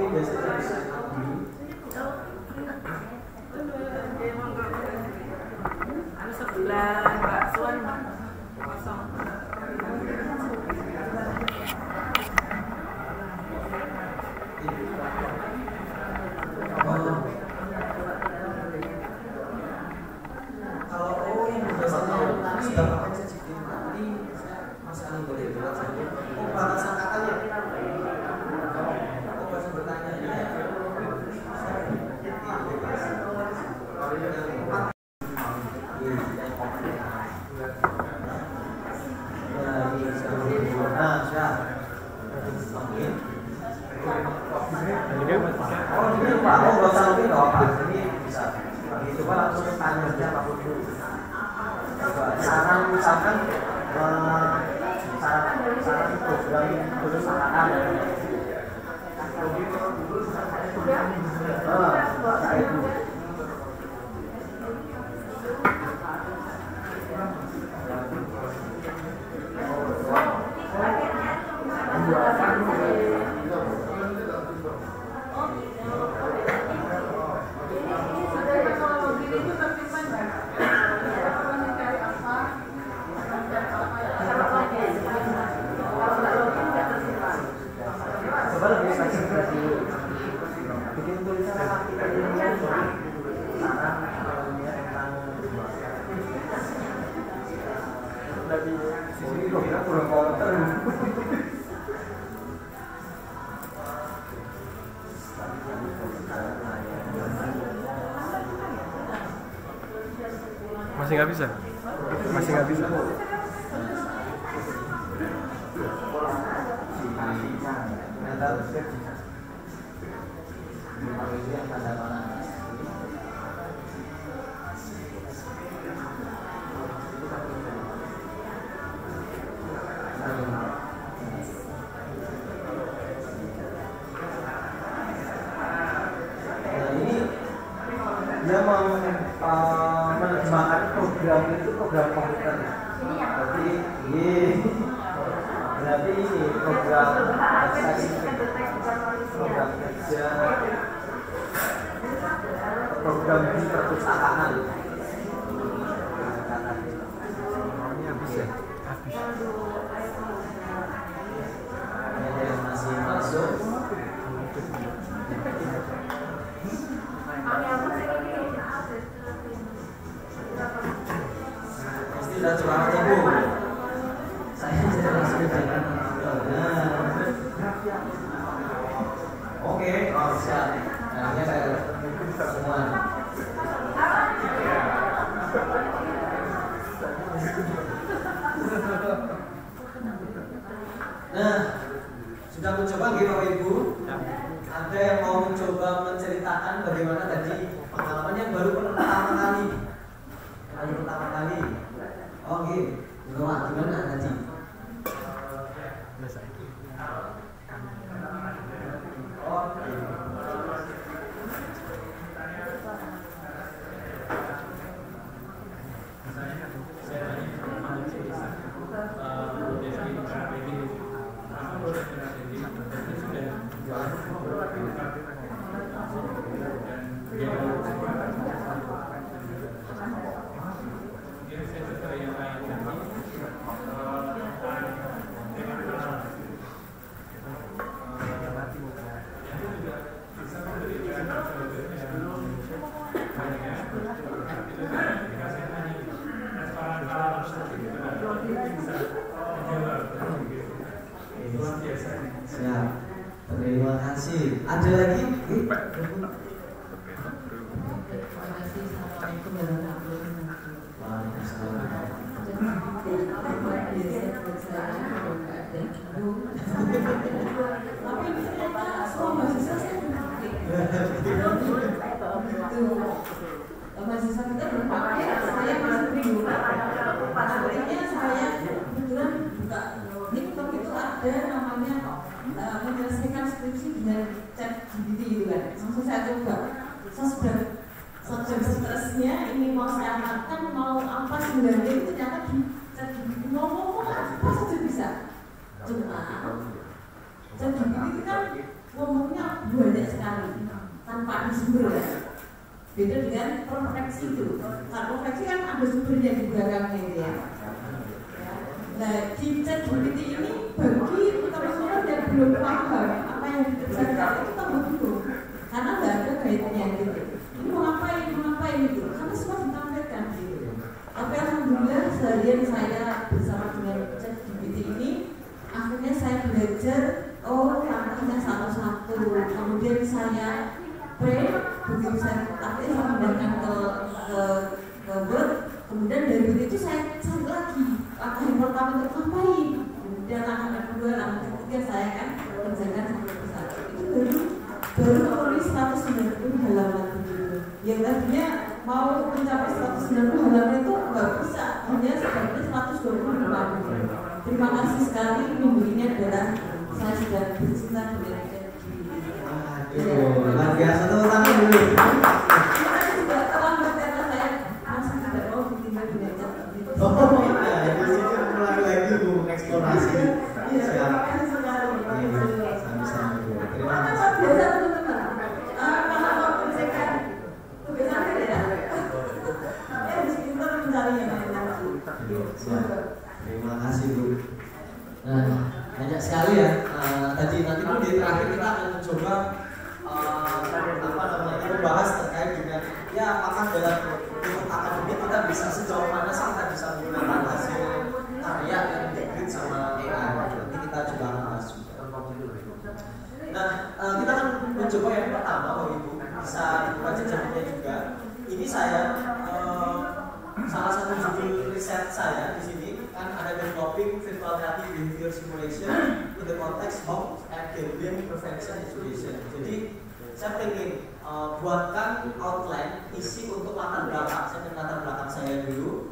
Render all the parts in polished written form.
biasanya bisa dulu. Anu sebelah Mbak Suan kosong. Kalau yang biasanya sudah pakai CCTV tadi, Mas Ali boleh bilang saja. Batasan katanya. Masih bertanya ya. Saran misalkan saran program perusahaan Masih nggak bisa? Masih nggak bisa? Dia mau menerjemahkan program itu program komputer. Berarti ini program kerja, program di perpustakaan. Habis ya? Habis. Ada yang masih masuk. Pasti sudah curhat ya Bu. Saya sudah langsung jalan. Oke, siap. Nah, ini saya semua. Nah, sudah mencoba nggih Bapak Ibu? Ada yang mau mencoba menceritakan bagaimana tadi pengalaman yang baru pertama kali? Oke, gimana tadi? Siap. Terima kasih. Ada lagi? Terima kasih. Assalamualaikum warahmatullahi mahasiswa kita berpakai, saya masih bingung. Akhirnya saya kebetulan buka TikTok itu ada namanya menyelesaikan skripsi dengan ChatGPT gitu kan. Langsung saya coba. Saya stresnya ini mau saya makan, mau apa sebenarnya itu ternyata di ChatGPT ngomong apa saja bisa. Cuma ChatGPT itu kan ngomongnya banyak sekali tanpa ada sumber ya. Beda dengan perfeksi itu. Nah, perfeksi kan ada sumbernya di belakangnya itu ya. Nah, di ChatGPT ini bagi teman-teman yang belum paham apa yang dikerjakan itu tambah bingung karena nggak ada guide-nya gitu. Ini mau ngapain gitu. Karena semua ditampilkan gitu. Tapi alhamdulillah seharian saya bersama dengan ChatGPT ini akhirnya saya belajar langkahnya satu-satu. Kemudian saya begitu saya akhirnya saya pindahkan ke Word. Kemudian dari itu saya cari lagi langkah yang pertama itu ngapain, kemudian langkah yang kedua, langkah ketiga saya kan kerjakan sampai persatu. Itu baru menulis 190 halaman begitu. Yang tadinya mau mencapai 190 halaman itu nggak bisa, hanya sebenarnya 120 halaman. Terima kasih sekali, minggu ini adalah saya sudah bercinta dengan luar biasa, tuh tangan dulu. Oh iya, di sini mulai lagi Bu eksplorasi. Siap. Sama-sama Bu. Terima kasih. Biasa teman-teman. Kalau mau mengerjakan tugasan ya. Harus pintar mencari yang lain. Terima kasih Bu. Nah, banyak sekali ya. Tadi nanti pun di terakhir kita akan mencoba membahas terkait dengan ya apakah dalam akademik kita bisa sejauh mana sih kita bisa menggunakan hasil karya yang di-grade sama AI. Nanti kita coba bahas juga. Nah, kita akan mencoba yang pertama, Bapak Ibu bisa dibuka jejaknya juga. Ini saya salah satu judul riset saya di sini kan ada developing virtual reality behavior simulation in the context of gambling prevention education. Jadi saya pengen buatkan outline isi untuk latar belakang. Saya ingin latar belakang saya dulu.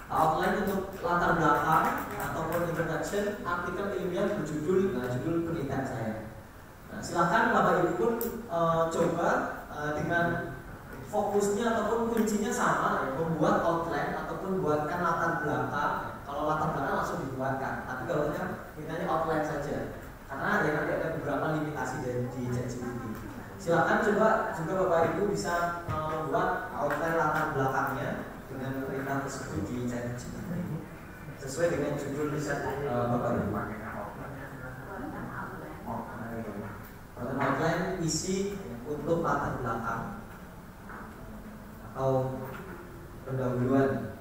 Outline untuk latar belakang ataupun introduction artikel ilmiah berjudul judul penelitian saya. Nah, silakan Bapak Ibu pun coba dengan fokusnya ataupun kuncinya sama ya, membuat outline ataupun buatkan latar belakang. Kalau latar belakang langsung dibuatkan. Tapi kalau kita outline saja. Karena ya nanti ada beberapa limitasi dari di ChatGPT. Silakan coba juga Bapak Ibu bisa membuat outline latar belakangnya dengan perintah tersebut di ChatGPT sesuai dengan judul riset Bapak Ibu. Outline isi untuk latar belakang atau pendahuluan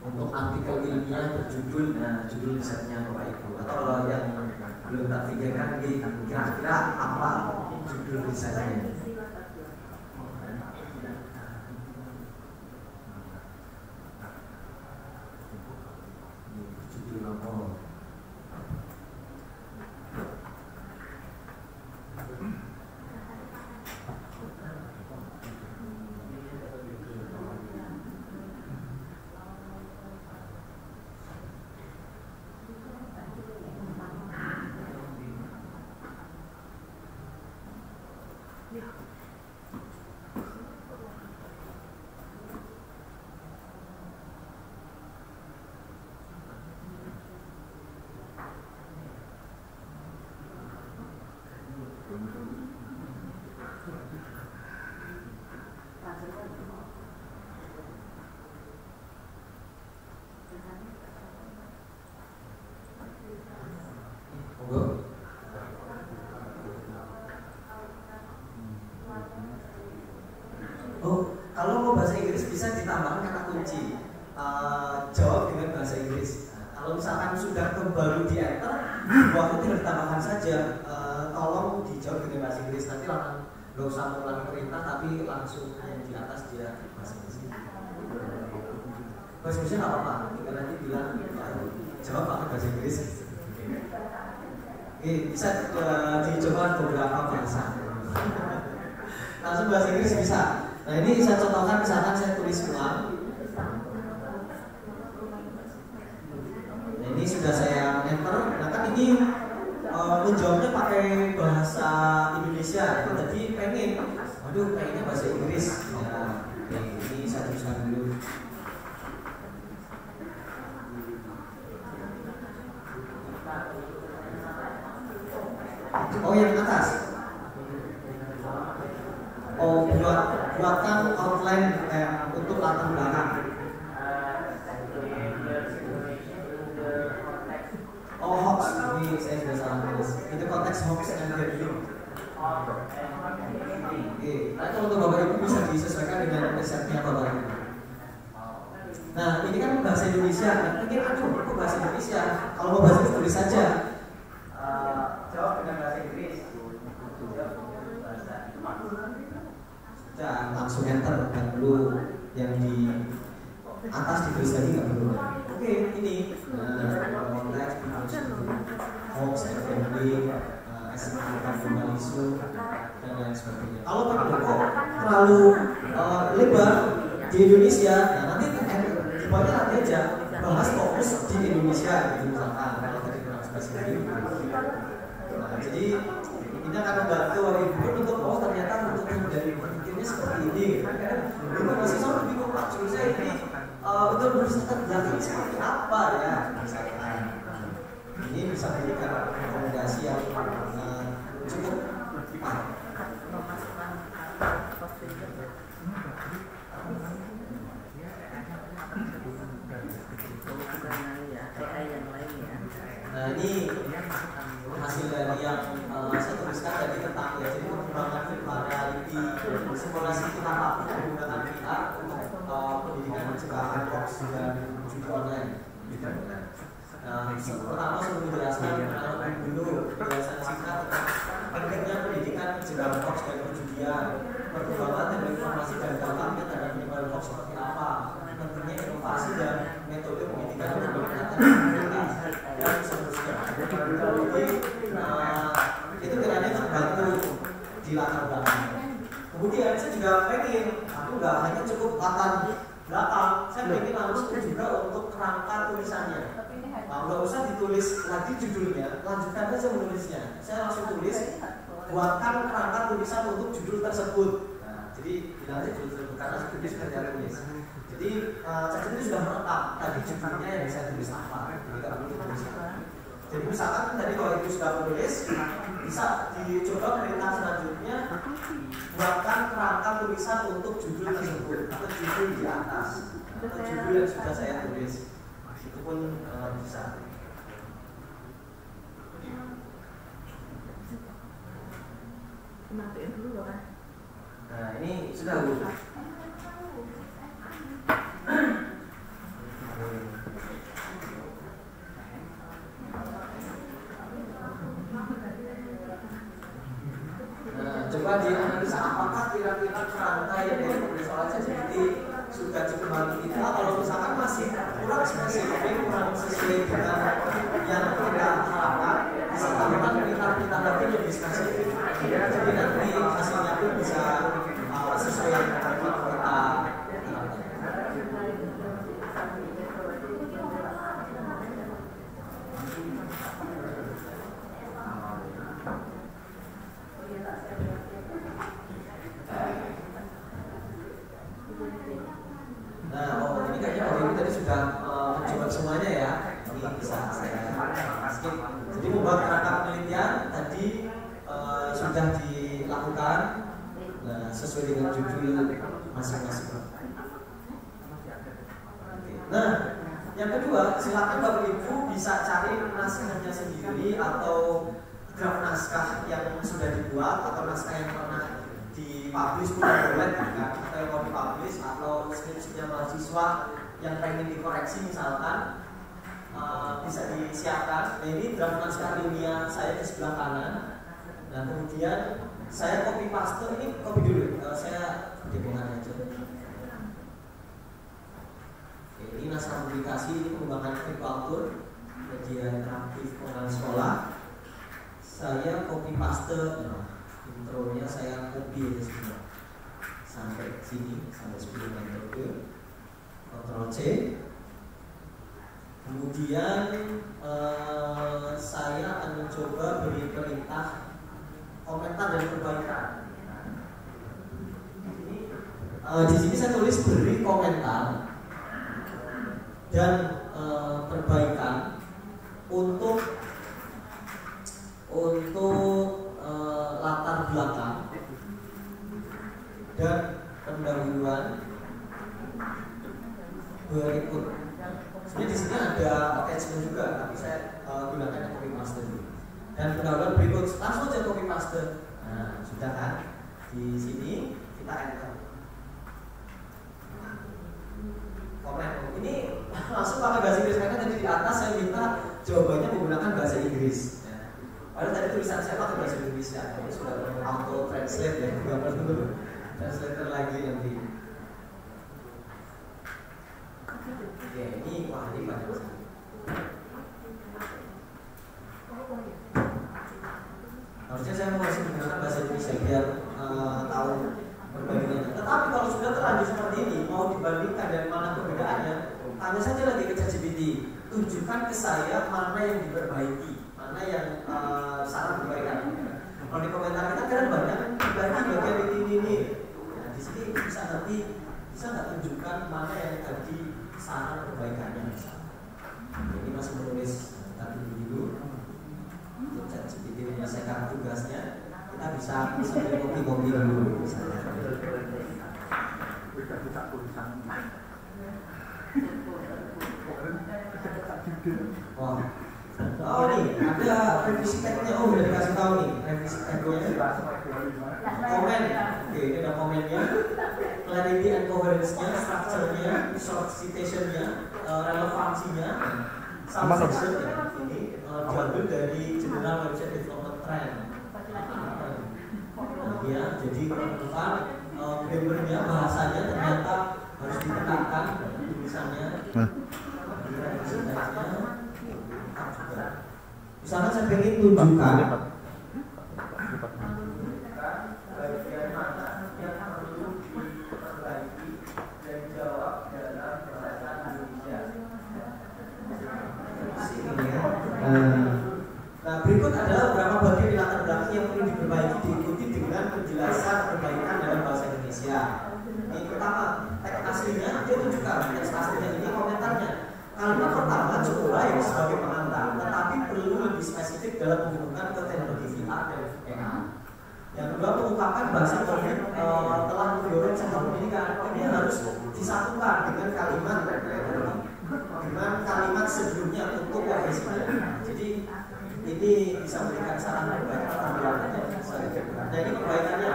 untuk artikel ilmiah berjudul judul risetnya Bapak Ibu. Atau kalau yang belum terpikirkan kira-kira apa judul risetnya. Judul apa? Kalau mau bahasa Inggris bisa ditambahkan kata kunci jawab dengan bahasa Inggris. Kalau misalkan sudah baru di enter, waktu tinggal ditambahkan saja tolong dijawab dengan bahasa Inggris. Nanti langsung nggak usah mengulangi perintah, tapi langsung yang di atas dia bahasa Inggris. Bahasa Inggrisnya nggak apa-apa, tinggal nanti bilang jawab pakai bahasa Inggris. Oke, bisa dicoba beberapa bahasa. Langsung bahasa Inggris bisa. Nah ini saya contohkan, misalkan saya tulis ulang. Nah ini sudah saya enter. Nah kan ini menjawabnya pakai bahasa Indonesia. Itu tadi pengennya bahasa Inggris. Nah ini saya tuliskan dulu. Oh yang atas. buatkan outline untuk latar belakang. Oh, hoax, ini saya sudah salah tulis. Itu konteks hoax and gathering. Oke, nanti untuk Bapak Ibu bisa disesuaikan dengan resepnya Bapak Ibu. Nah, ini kan bahasa Indonesia. Mungkin kok bahasa Indonesia? Kalau mau bahasa Inggris tulis saja. Jawab dengan bahasa Inggris. Sudah, langsung enter, dan dulu yang di atas ditulis lagi nggak perlu. Oke, ini konteks, hoax, FMB, estimasi global isu, dan lain sebagainya. Kalau pakai kok terlalu lebar di Indonesia, nah nanti depannya nanti aja bahas fokus di Indonesia, gitu misalkan. Kalau tadi kurang spesifik. Nah, jadi ini akan membantu Ibu untuk ternyata untuk dari berpikirnya seperti ini. Ibu masih sama bingung Pak, saya ini untuk berlatar belakang seperti apa ya? Misalkan ini bisa memberikan rekomendasi yang cukup tepat. Nah ini hasil dari yang saya tuliskan tadi tentang ya, jadi pengembangan virtual reality, simulasi kita mampu menggunakan VR untuk pendidikan pencegahan hoax dan judi online. Nah, pertama sebelum menjelaskan dulu penjelasan singkat tentang pentingnya pendidikan pencegahan hoax dan perjudian, perkembangan dan informasi dan dampaknya terhadap penyebaran hoax seperti apa, pentingnya inovasi dan metode pendidikan untuk meningkatkan imunitas dan seterusnya. Jadi itu kiranya terbantu di latar belakang. Kemudian saya juga pengen, aku nggak hanya cukup latar belakang, saya pengen langsung juga untuk kerangka tulisannya. Nggak usah ditulis lagi judulnya, lanjutkan aja menulisnya. Saya langsung tulis, buatkan kerangka tulisan untuk judul tersebut. Nah, jadi bilang aja judul tersebut karena judulnya sudah saya tulis. Jadi saya itu sudah merekam tadi judulnya yang saya tulis apa. Jadi nggak perlu ditulis. Jadi misalkan tadi kalau itu sudah menulis, bisa dicoba perintah selanjutnya, buatkan kerangka tulisan untuk judul tersebut atau judul di atas atau judul yang sudah saya tulis. Itu pun bisa. Nah ini sudah Bu. Nah, coba dianalisa apakah kira-kira kerangka yang dari persoalan ChatGPT sudah cukup bantu kita. Kalau misalkan masih kurang spesifik, kurang sesuai dengan yang kita harapkan, bisa tambahkan perintah lagi lebih spesifik. Jadi nanti hasilnya pun bisa sesuai dengan yang kita harapkan. Nah, ini kayaknya Bapak Ibu tadi sudah mencoba semuanya ya. Ini bisa saya skip. Jadi membuat kerangka penelitian tadi sudah dilakukan, nah, sesuai dengan judul masing-masing. Nah, yang kedua, silakan Bapak Ibu bisa cari naskahnya sendiri atau draft naskah yang sudah dibuat atau naskah yang pernah dipublish pun boleh kan, atau yang mau dipublish atau skripsinya mahasiswa yang pengen dikoreksi misalkan bisa disiapkan. Nah, ini draft naskah ilmiah saya di sebelah kanan. Nah kemudian saya copy paste, ini copy dulu, saya demokan aja. Oke, ini naskah publikasi, ini pengembangan virtual tour kajian aktif pengenalan sekolah. Saya copy paste, intronya saya copy aja semua sampai sini, sampai 10 metode. Ctrl C. Kemudian saya akan mencoba beri perintah komentar dan perbaikan. Di sini saya tulis beri komentar dan perbaikan untuk latar belakang dan pendahuluan berikut. Sebenarnya di sini ada attachment juga, tapi saya gunakan yang copy paste dulu. Dan pendahuluan berikut, langsung aja copy paste. Nah, sudah kan? Di sini kita enter. Komen. Ini langsung pakai bahasa Inggris karena tadi di atas saya minta jawabannya menggunakan bahasa Inggris. Padahal tadi tulisan saya pakai bahasa Indonesia. Ini sudah auto translate ya, gambar dulu. Translator lagi nanti. Oke, ini wah ini banyak sekali. Harusnya saya masih menggunakan bahasa Indonesia biar tahu perbandingannya. Tetapi kalau sudah terlanjur seperti ini, mau dibandingkan dari mana perbedaannya, tanya saja lagi ke ChatGPT. Tunjukkan ke saya mana yang diperbaiki, mana yang salah perbaikan. Kalau di komentar kita kan banyak bagian ini. Nah, di sini bisa nggak tunjukkan mana yang tadi saran perbaikannya. Ini masih menulis tadi dulu untuk ChatGPT menyelesaikan tugasnya. Kita bisa sambil kopi-kopi dulu misalnya. Oh nih ada revisi tagnya. Oh udah dikasih tahu nih revisi tagnya. Komen. Oke, ini ada komennya. Clarity and coherence-nya, structure-nya, short citation-nya, relevansinya, subsection ini diambil dari General Website Development Trend. Ya, jadi bukan grammarnya, bahasanya ternyata harus ditekankan tulisannya. Misalnya saya ingin tunjukkan bagian mana yang perlu diperbaiki dan jawab dalam bahasa Indonesia. Nah, berikut adalah beberapa bagian di latar belakang yang perlu diperbaiki diikuti dengan penjelasan perbaikan dalam bahasa Indonesia. Ini pertama, teks aslinya dia tunjukkan teks aslinya ini komentarnya. Kalimat pertama cukup baik sebagai pengantar, tetapi perlu lebih spesifik dalam menghubungkan ke teknologi VR dan VR. Yang kedua, mengungkapkan bahasa COVID telah mendorong sektor pendidikan. Ini harus disatukan dengan kalimat sebelumnya untuk profesinya. Jadi ini bisa memberikan saran perbaikan tambahannya. Nah ini perbaikannya.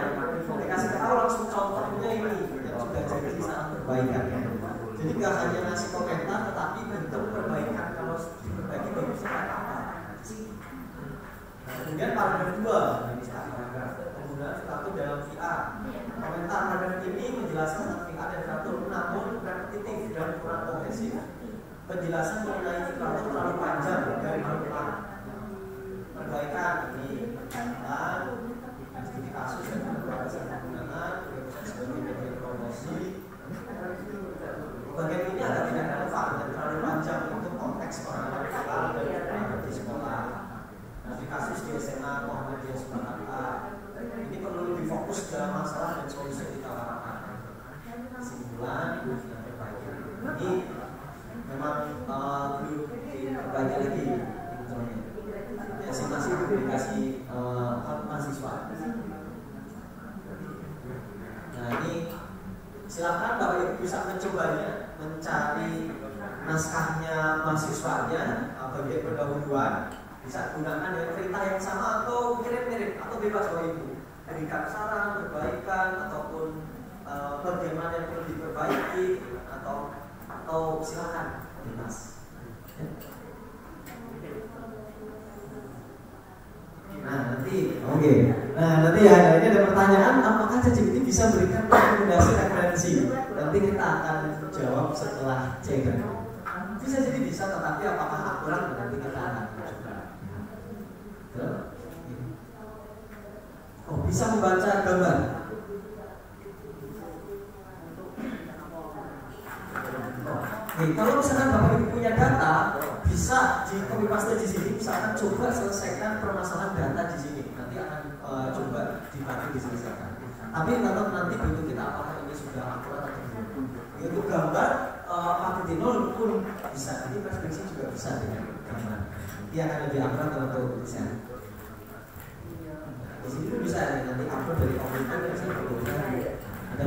Dikasih tahu langsung contohnya ini yang sudah jadi saran perbaikannya. Jadi nggak hanya ngasih komentar, tetapi bentuk perbaikan kalau diperbaiki bagusnya apa. Kemudian paragraf 2 ini paragraf penggunaan filatur dalam VR. Komentar paragraf ini menjelaskan tentang VR dan filatur namun repetitif dan kurang kohesif. Penjelasan mengenai filatur terlalu panjang dari pelan. Perbaikan ini penjelasan studi kasus dan pembahasan penggunaan sebagai media promosi. Bagian ini agak tidak relevan dan terlalu panjang untuk konteks pengalaman lokal dan di sekolah. Di kasus di SMA Muhammadiyah Surakarta ini perlu lebih fokus dalam masalah dan solusi yang ditawarkan. Kesimpulan dan perbaikan ini memang perlu diperbaiki lagi intronya. Estimasi publikasi mahasiswa. Nah ini silakan Bapak Ibu bisa mencobanya, mencari naskahnya mahasiswanya bagian pendahuluan. Bisa gunakan dengan perintah yang sama atau mirip-mirip atau bebas Bapak Ibu. Berikan saran, perbaikan ataupun bagaimana yang perlu diperbaiki atau silakan bebas. Nanti ya ini ada pertanyaan, apakah ChatGPT bisa memberikan rekomendasi referensi? Nanti kita akan jawab setelah cek. Bisa jadi bisa, tetapi apakah akurat nanti kita akan coba. Oh, bisa membaca gambar. Kalau misalkan Bapak Ibu punya data, bisa di copy paste di sini. Misalkan coba selesaikan permasalahan data di sini. Nanti akan coba dibantu diselesaikan. Tapi tetap nanti bentuk kita apakah ini sudah akurat atau belum. Untuk gambar pakai nol pun bisa. Nanti preskripsi juga bisa dengan gambar. Dia akan lebih akurat untuk desain. Di sini pun bisa nanti upload dari komputer yang saya perlukan. Ada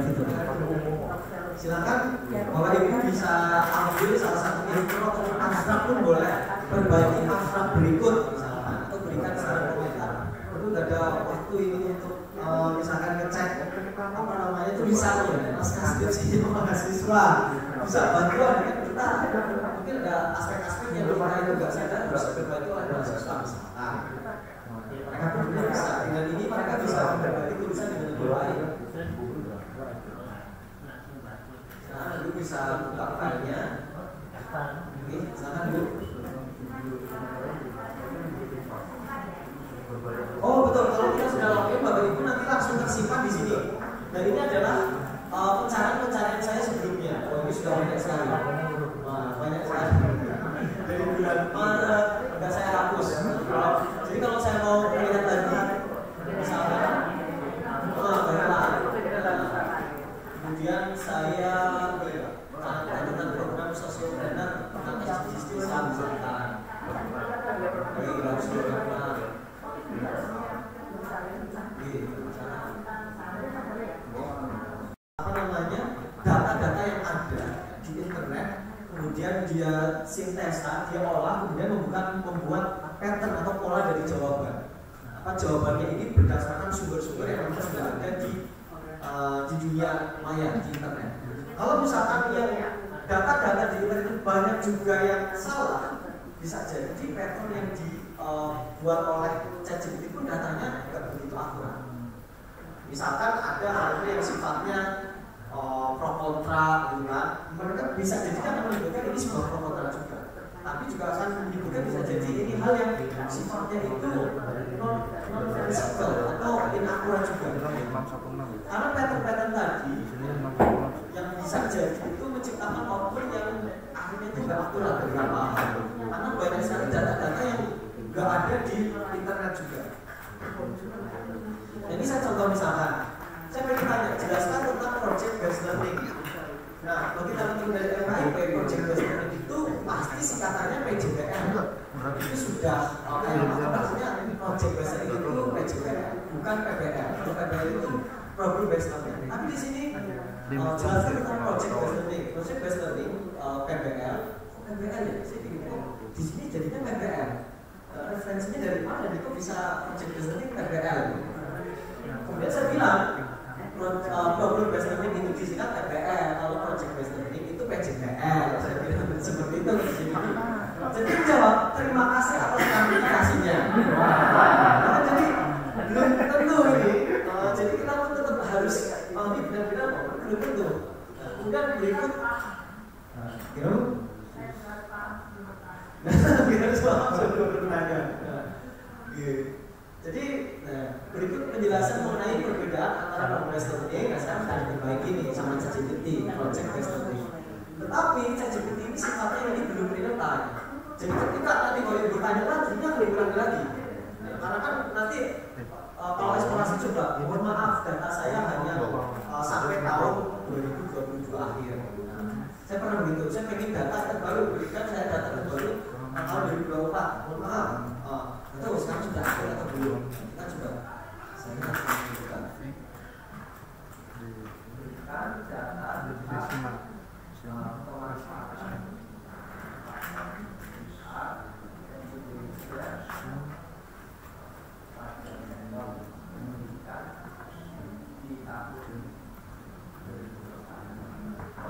silakan Bapak Ibu bisa ambil salah satu intro atau abstrak pun boleh, perbaiki abstrak berikut misalkan, atau berikan saran komentar. Perlu nggak ada waktu ini untuk misalkan ngecek apa namanya tulisannya, naskah skripsi mahasiswa, bisa bantuan dengan kita. Mungkin ada aspek-aspek yang kita itu nggak sadar bisa berbagi oleh mahasiswa misalkan. Mereka pun bisa dengan ini mereka bisa berbagi tulisan dengan lebih baik. Nah, lalu bisa buka filenya. Oke, silakan Bu. Oh betul, kalau kita sudah login Bapak Ibu nanti langsung tersimpan di sini. Dan ini adalah pencarian saya sebelumnya. Oh ini sudah banyak sekali. Wah, banyak sekali. Dari bulan Maret sudah saya hapus. Jadi kalau saya mau melihat lagi, misalnya, baiklah. Kemudian saya tentang program sosiopreneur tentang SDGs desa misalkan. Baik, harus dilakukan. Apa namanya, data-data yang ada di internet, kemudian dia sintesa, dia olah, kemudian membuat pattern atau pola dari jawaban. Apa jawabannya ini berdasarkan sumber-sumber yang memang sudah ada di dunia maya, di internet. Kalau misalkan yang data-data di internet itu banyak juga yang salah, bisa jadi pattern yang dibuat oleh ChatGPT pun datanya tidak begitu akurat. Misalkan ada hal yang sifatnya pro kontra, gitu kan, mereka bisa jadikan menyebutkan ini sebuah pro kontra juga. Tapi juga akan menyebutkan bisa jadi ini hal yang sifatnya itu non-physical atau inakurat juga. Karena pattern-pattern tadi yang bisa jadi itu menciptakan output yang akhirnya itu tidak akurat beberapa hal. Karena banyak sekali data-data yang nggak ada di internet juga. Ini saya contoh misalkan, saya pengen tanya, jelaskan tentang project based learning. Nah, bagi teman-teman dari MIP, project based learning itu pasti singkatannya PJBL. Itu sudah maksudnya project based learning itu PJBL, bukan PBL. Kalau PBL itu problem based learning. Tapi di sini jelaskan tentang project based learning. Project based learning PBL, PBL ya. Di sini jadinya PBL. Referensinya dari mana dan itu bisa project based learning PBL. Kemudian saya bilang problem based learning itu disingkat PBL, kalau project based learning itu PJBL. Saya bilang seperti itu di sini. Jadi jawab terima kasih atas klarifikasinya. Jadi belum tentu ini. Jadi kita pun tetap harus ini benar-benar belum tentu. Kemudian berikut, kita jawab sebelum bertanya. Jadi berikut penjelasan mengenai perbedaan antara problem based learning. Nah, sekarang sudah diperbaiki nih sama ChatGPT, project based learning. Tetapi ChatGPT ini sifatnya ini belum real time. Jadi ketika nanti kalau bertanya lagi, ini akan diulangi lagi. Karena kan nanti kalau eksplorasi coba, mohon maaf data saya hanya sampai tahun 2022 akhir. Saya pernah begitu, saya pengen data terbaru, berikan saya data terbaru tahun 2024. Mohon maaf. Betul, sekarang sudah ada atau belum? Kita coba. Saya harus menunjukkan. Berikan data desimal.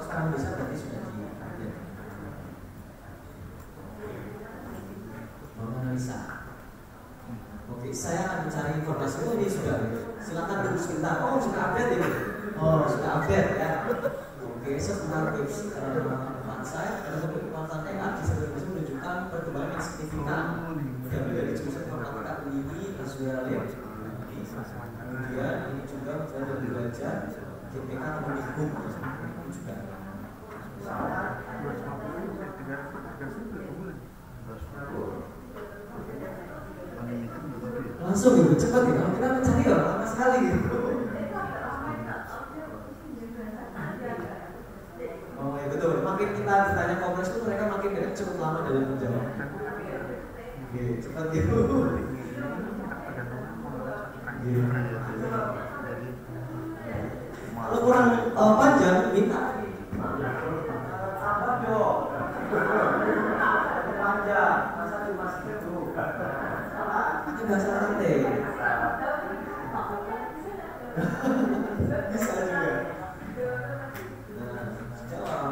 Sekarang bisa berarti sudah di menganalisa. Oke, saya akan mencari informasi. Oh ini sudah. Silakan tunggu sebentar. Oh sudah update ini. Oh sudah update ya. Oke, sebentar tips website atau kekuatan EA bisa menunjukkan perkembangan yang signifikan dari jurusan informatika UII Australia. Kemudian ini juga sudah belajar GPK Komunikum juga. Langsung gitu, cepat ya. Kalau kita mencari ya lama sekali gitu. Oh ya betul. Makin kita bertanya kompleks itu mereka makin cukup lama dalam menjawab. Oke, cepat gitu. Kalau kurang panjang, minta pakai bahasa rantai. Bisa juga. Nah, jawab.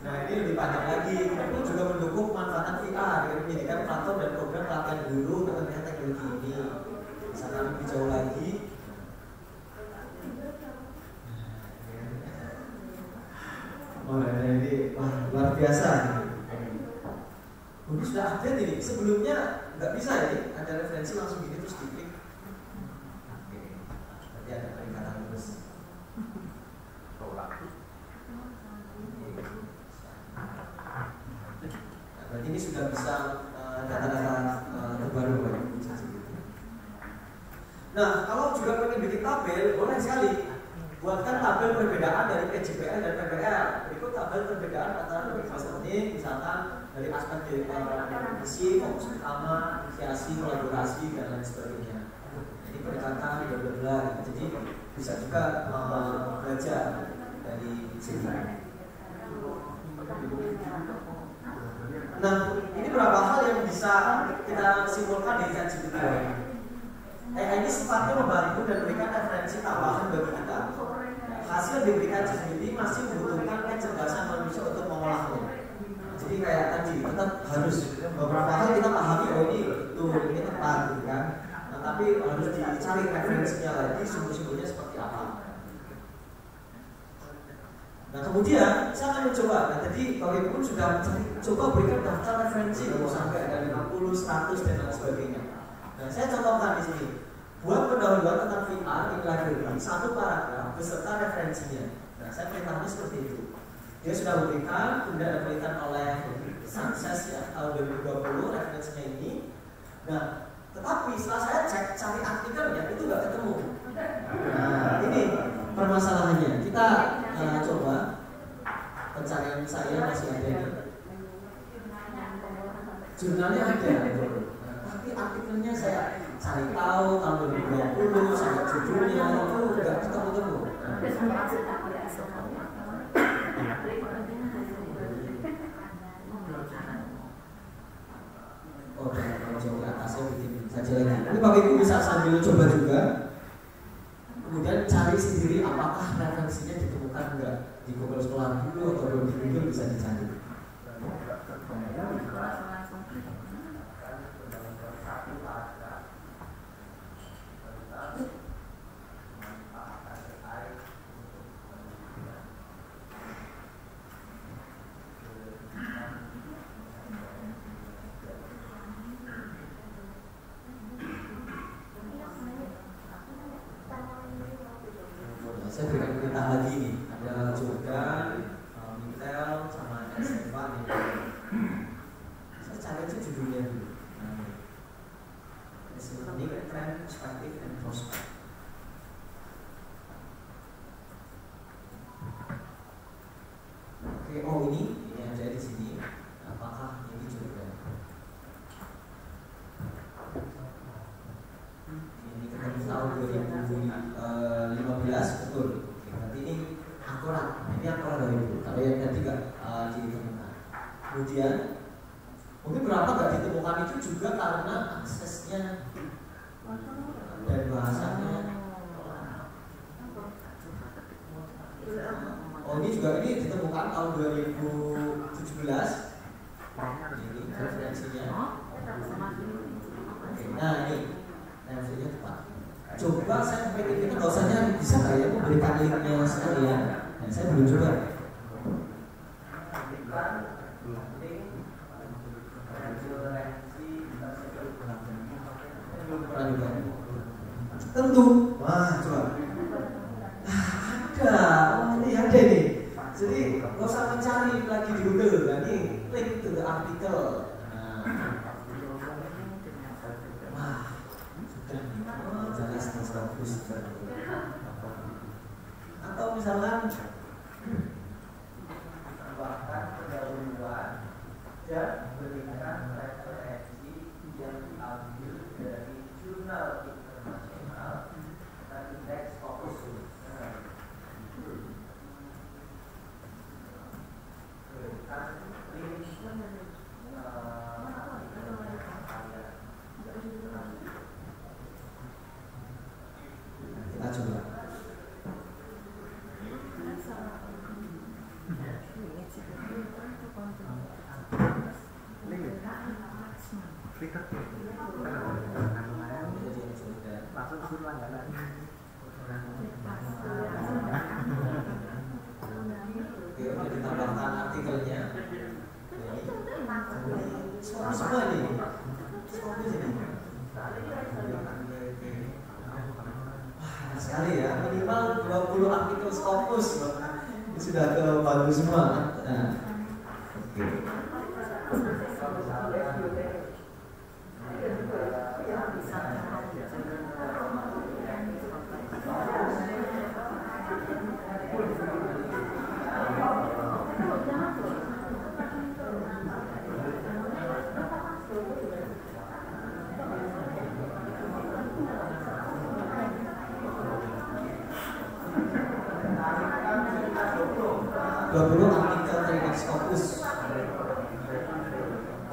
Nah, ini lebih panjang lagi. Itu juga mendukung manfaat VR dengan menjadikan platform dan program pelatihan guru kepentingan teknologi ini. Misalkan lebih jauh lagi. Oh, ini luar biasa. Ini sudah update ini. Sebelumnya nggak bisa ini. Ada referensi langsung gini terus diklik. Oke. Nanti ada peningkatan terus. Berarti ini sudah bisa data-data terbaru bagi ChatGPT. Nah, kalau juga pengen bikin tabel, boleh sekali. Buatkan tabel perbedaan dari PJPL dan PPL. Berikut tabel perbedaan antara berbagai teknik, misalkan dari aspek visi, fokus utama, inisiasi, kolaborasi, dan lain sebagainya. Jadi pendekatan, bla. Jadi bisa juga belajar dari sini. Nah, ini beberapa hal yang bisa kita simpulkan dari ChatGPT. AI ini sifatnya membantu dan memberikan referensi tambahan bagi kita. Hasil yang diberikan ChatGPT masih membutuhkan kecerdasan manusia untuk mengolahnya. Jadi kayak tadi, tetap harus beberapa hal kita pahami, oh ini tepat, gitu kan. Nah, tapi harus dicari referensinya lagi, sumber-sumbernya seperti apa. Nah, kemudian saya akan mencoba. Nah, tadi Bapak Ibu pun sudah coba berikan daftar referensi sampai ada 50, 100 dan lain sebagainya. Nah, saya contohkan di sini. Buat pendahuluan tentang VR in library, satu paragraf beserta referensinya. Nah, saya perintahnya seperti itu. Dia sudah memberikan, kemudian ada penelitian oleh Sanchez ya, tahun 2020 referensinya ini. Nah, tetapi setelah saya cek cari artikelnya itu nggak ketemu. Nah, ini permasalahannya. Kita coba pencarian saya masih ada ini. Jurnalnya ada, tapi artikelnya saya cari tahu tahun 2020 sampai judulnya itu nggak ketemu-temu. Oh, kalau jauh ke atasnya bikin saja lagi. Ini Bapak Ibu bisa sambil coba juga. Kemudian cari sendiri apakah referensinya ditemukan enggak di Google Scholar dulu atau di Google bisa dicari. Saya berikan perintah lagi nih, ada Jordan, Intel, sama S7 nih. Saya cari aja judulnya dulu. Listening, Trend, Perspective, and Prospect. Oke, oh ini ada di sini. Apakah ini Jordan? Ini ketemu tahun 2015 betul. Oke, berarti ini akurat. Ini akurat dari itu. Kalau yang tadi nggak ditemukan. Kemudian mungkin berapa nggak ditemukan itu juga karena aksesnya dan bahasanya. Oh ini juga ini ditemukan tahun 2017. Ini referensinya. Oke, nah ini referensinya tepat. Coba saya pengen kita nggak usah nyari, bisa nggak ya memberikan linknya sekalian? Nah, saya belum coba. Tentu, wah coba. Ada, oh ini ada nih. Jadi nggak usah mencari lagi di Google, nah, ini link to the article. Wah, sudah nih, jelas bagus. Atau misalkan bahkan pendahuluan dan berikan referensi yang diambil dari jurnal internasional dan indeks langsung suruh langganan. Oke, udah ditambahkan artikelnya. Semua ini. Wah, sekali ya, minimal 20 artikel Scopus. Ini sudah kebantu semua. Nah. Oke. Dua artikel dari Scopus.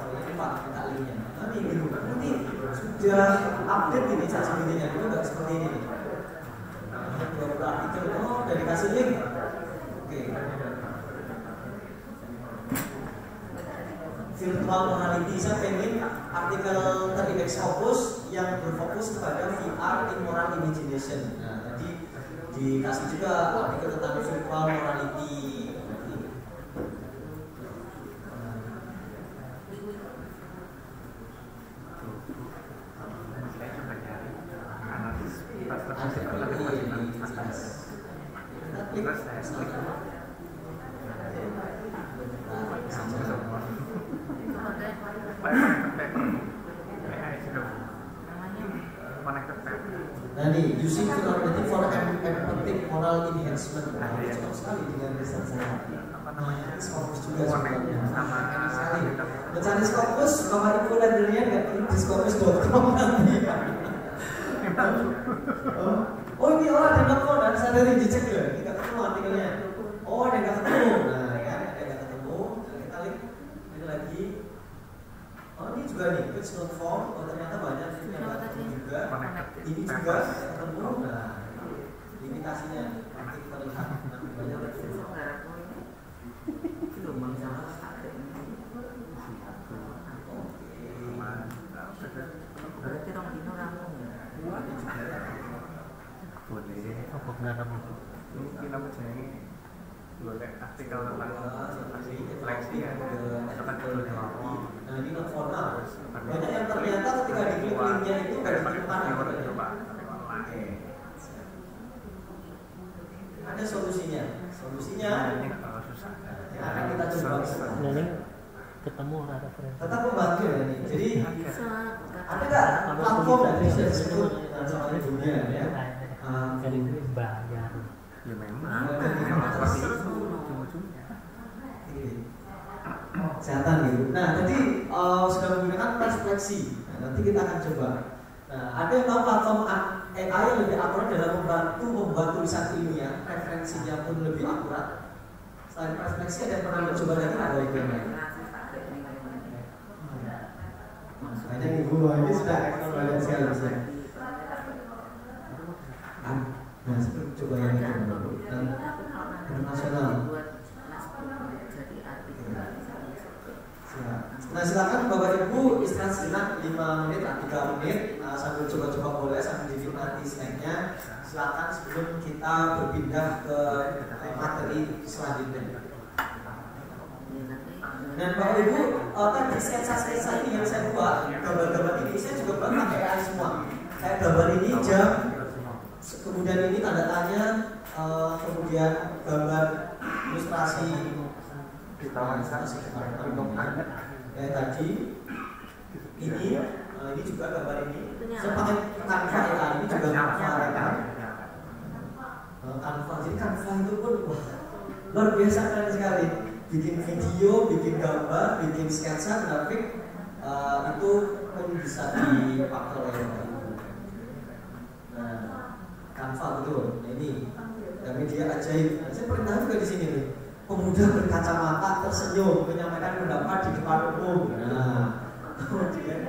Ini Pak minta linknya. Nanti sudah update ini saat sebelumnya itu nggak seperti ini. 20 artikel, oh udah dikasih link. Oke. Virtual morality, saya pengen artikel terindeks Scopus yang berfokus kepada VR in moral imagination. Nah, tadi dikasih juga artikel tentang virtual morality. Nah nih, using vulnerability for empathic moral enhancement. Cocok sekali dengan riset saya. Scopus juga sebenarnya. Sekali. Mencari Scopus, Bapak Ibu librarian nggak perlu di scopus.com nanti. Oh ini orang ada nelfon, dan saya dari dicek ya, ini nggak ketemu artikelnya. Oh ada nggak ketemu, nah ya ada nggak ketemu. Kita link ini lagi. Oh ini juga nih, page not found. Oh ternyata banyak yang nggak ketemu juga. Ini juga nggak ketemu. Nah limitasinya nanti kita lihat. Banyak lagi. Berarti orang dino rampung ya. Boleh. Apa benar kamu? Mungkin apa jadi boleh artikel tentang seleksi ya. Teman dulu Nah ini non formal. Banyak yang ternyata ketika diklik linknya itu nggak ditemukan artikelnya. Oke. Ada solusinya. Solusinya. Ini kalau susah. Ya, akan kita coba. Ini ketemu referensi. Tetap membantu ya ini. Jadi Bisa. ada nggak platform yang bisa disebut sama dunia ya? Dari bayar. Ya memang. Kesehatan gitu. Nah, tadi sudah menggunakan refleksi. Nah, nanti kita akan coba. Nah, ada yang tahu platform AI yang lebih akurat dalam membantu membuat tulisan ilmiah, referensinya pun lebih akurat. Selain refleksi, ada yang pernah mencoba lagi ada itu yang lain. Banyak ibu ini sudah ekspor banyak sekali bisa. Nah, seperti coba yang itu dan internasional. Nah silakan Bapak Ibu istirahat sejenak 5 menit atau 3 menit sambil coba-coba boleh sambil dinikmati snacknya. Silakan sebelum kita berpindah ke materi selanjutnya. Dan Bapak Ibu tadi sketsa-sketsa ini yang saya buat, gambar-gambar ini saya juga buat pakai AI semua. Kayak gambar ini jam, kemudian ini tanda tanya, kemudian gambar ilustrasi kayak tadi ini juga gambar ini saya pakai Canva ya, ini juga Canva ya. Canva, jadi Canva itu pun wah, luar biasa keren sekali, bikin video, bikin gambar, bikin sketsa, grafik itu pun bisa dipakai oleh Bapak Ibu. Nah, Canva betul, nah, ini dan media ajaib. Nah, saya pernah juga di sini nih. Pemuda berkacamata tersenyum menyampaikan pendapat di depan umum. Nah, kemudian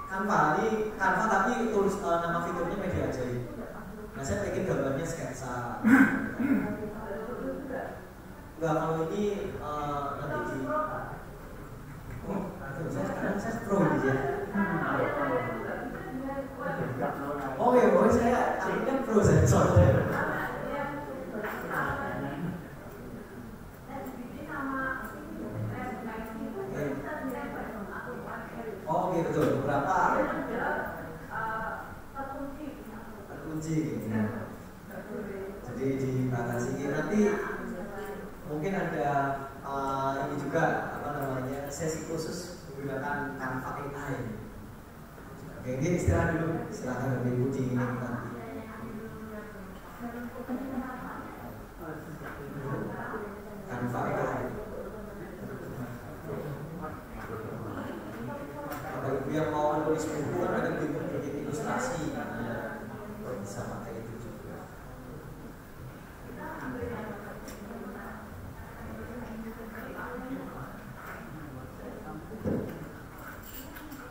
Canva ini Canva tapi tulis nama fiturnya media ajaib. Nah, saya pengen gambarnya sketsa. Enggak, kalau ini nanti di diskusi gitu. Jadi dibatasi nanti mungkin ada ini juga apa namanya sesi khusus menggunakan Canva AI. Oke, ini istirahat dulu, silakan Bapak Ibu di ini nanti. Canva AI. Bapak Ibu yang mau menulis buku kan ada bikin ilustrasi, bisa pakai itu juga.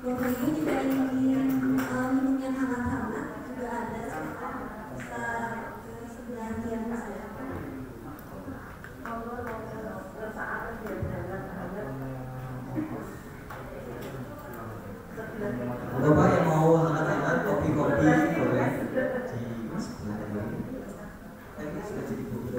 Bapak Ibu jika ingin minum yang hangat-hangat juga ada bisa ke sebelah kiri saya. Bapak yang mau hangat-hangat kopi-kopi boleh di sebelah ini. Ini sudah jadi buku.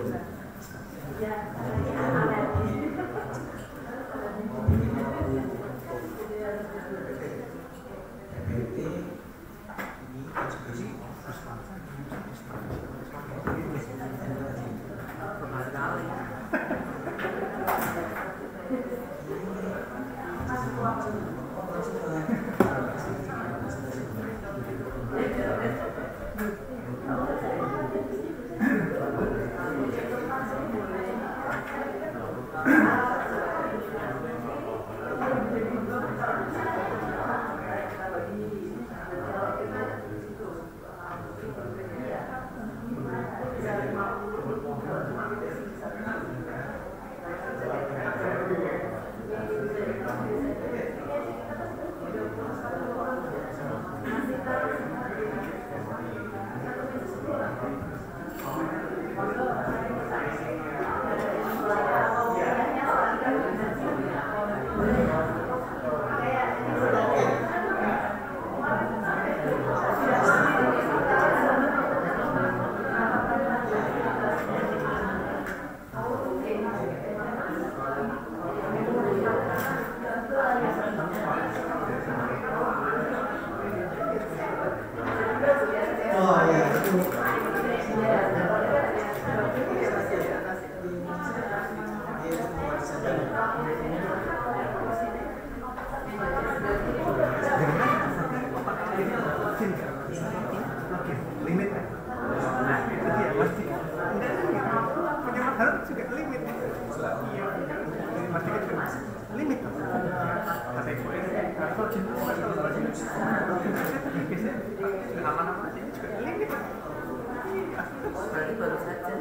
Berarti baru saja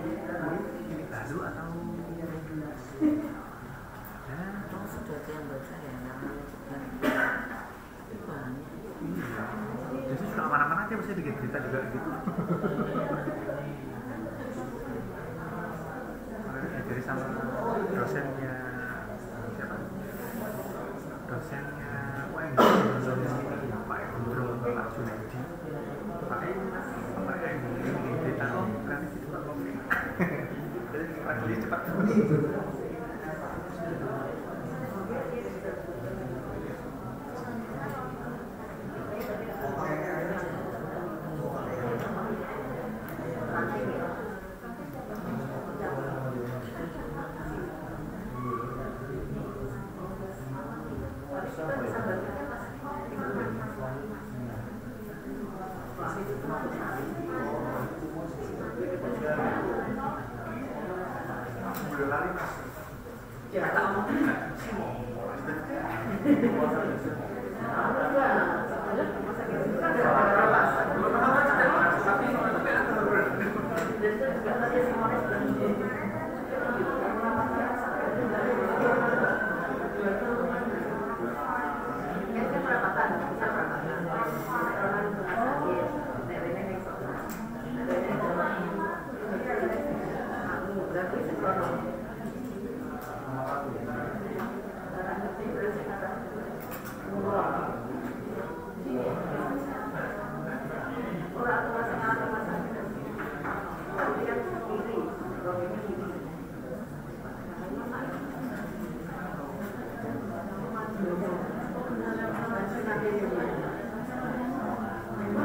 baru atau sudah ada yang baca ya namanya bukan banyak. Jadi suka aman-aman aja bisa bikin berita juga gitu. Dari sama dosennya siapa? Dosennya UNJ, Pak Gundro, Pak Junaidi, Pak ini berita kan itu Pak Kofi. Jadi cepat.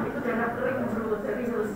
Itu jangan kering dulu, serius.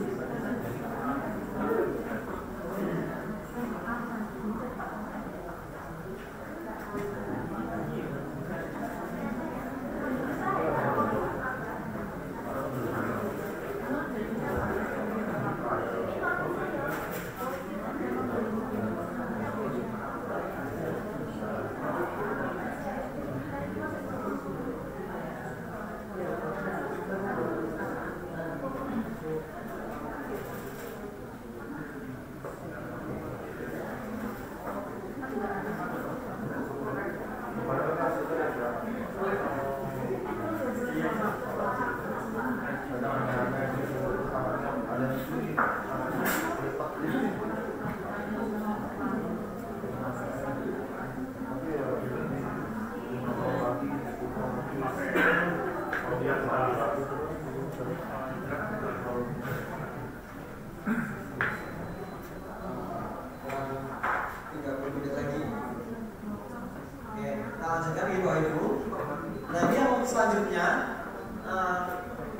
Selanjutnya,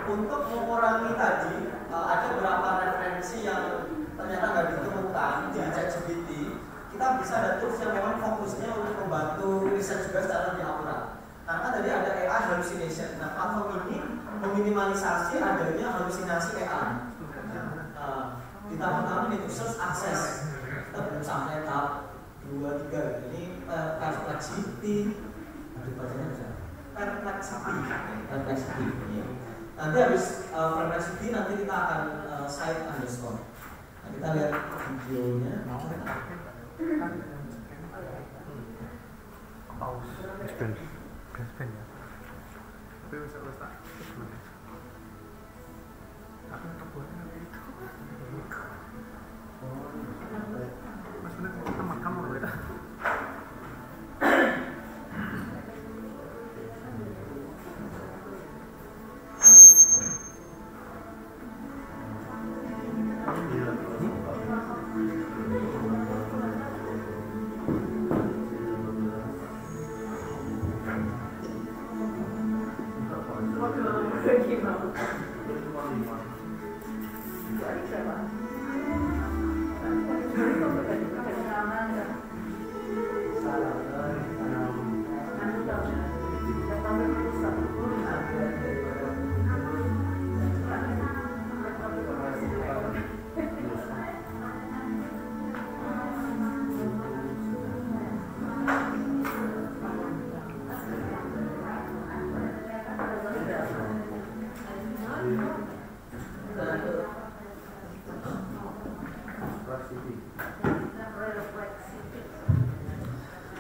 untuk mengurangi tadi ada beberapa referensi yang ternyata nggak ditemukan di ChatGPT. Kita bisa ada tools yang memang fokusnya untuk membantu riset juga secara lebih akurat. Karena tadi ada AI hallucination. Nah, platform ini meminimalisasi adanya halusinasi AI. Di tahap-tahap itu search access kita belum sampai tahap 2, 3. Ini perplexity. Bacanya bisa. Perplexity. Nanti habis perplexity nanti kita akan site underscore. Nah, kita lihat videonya. Gaspen ya. Tapi bisa tak. Tapi kebuannya itu. Mas bener teman kamu kita.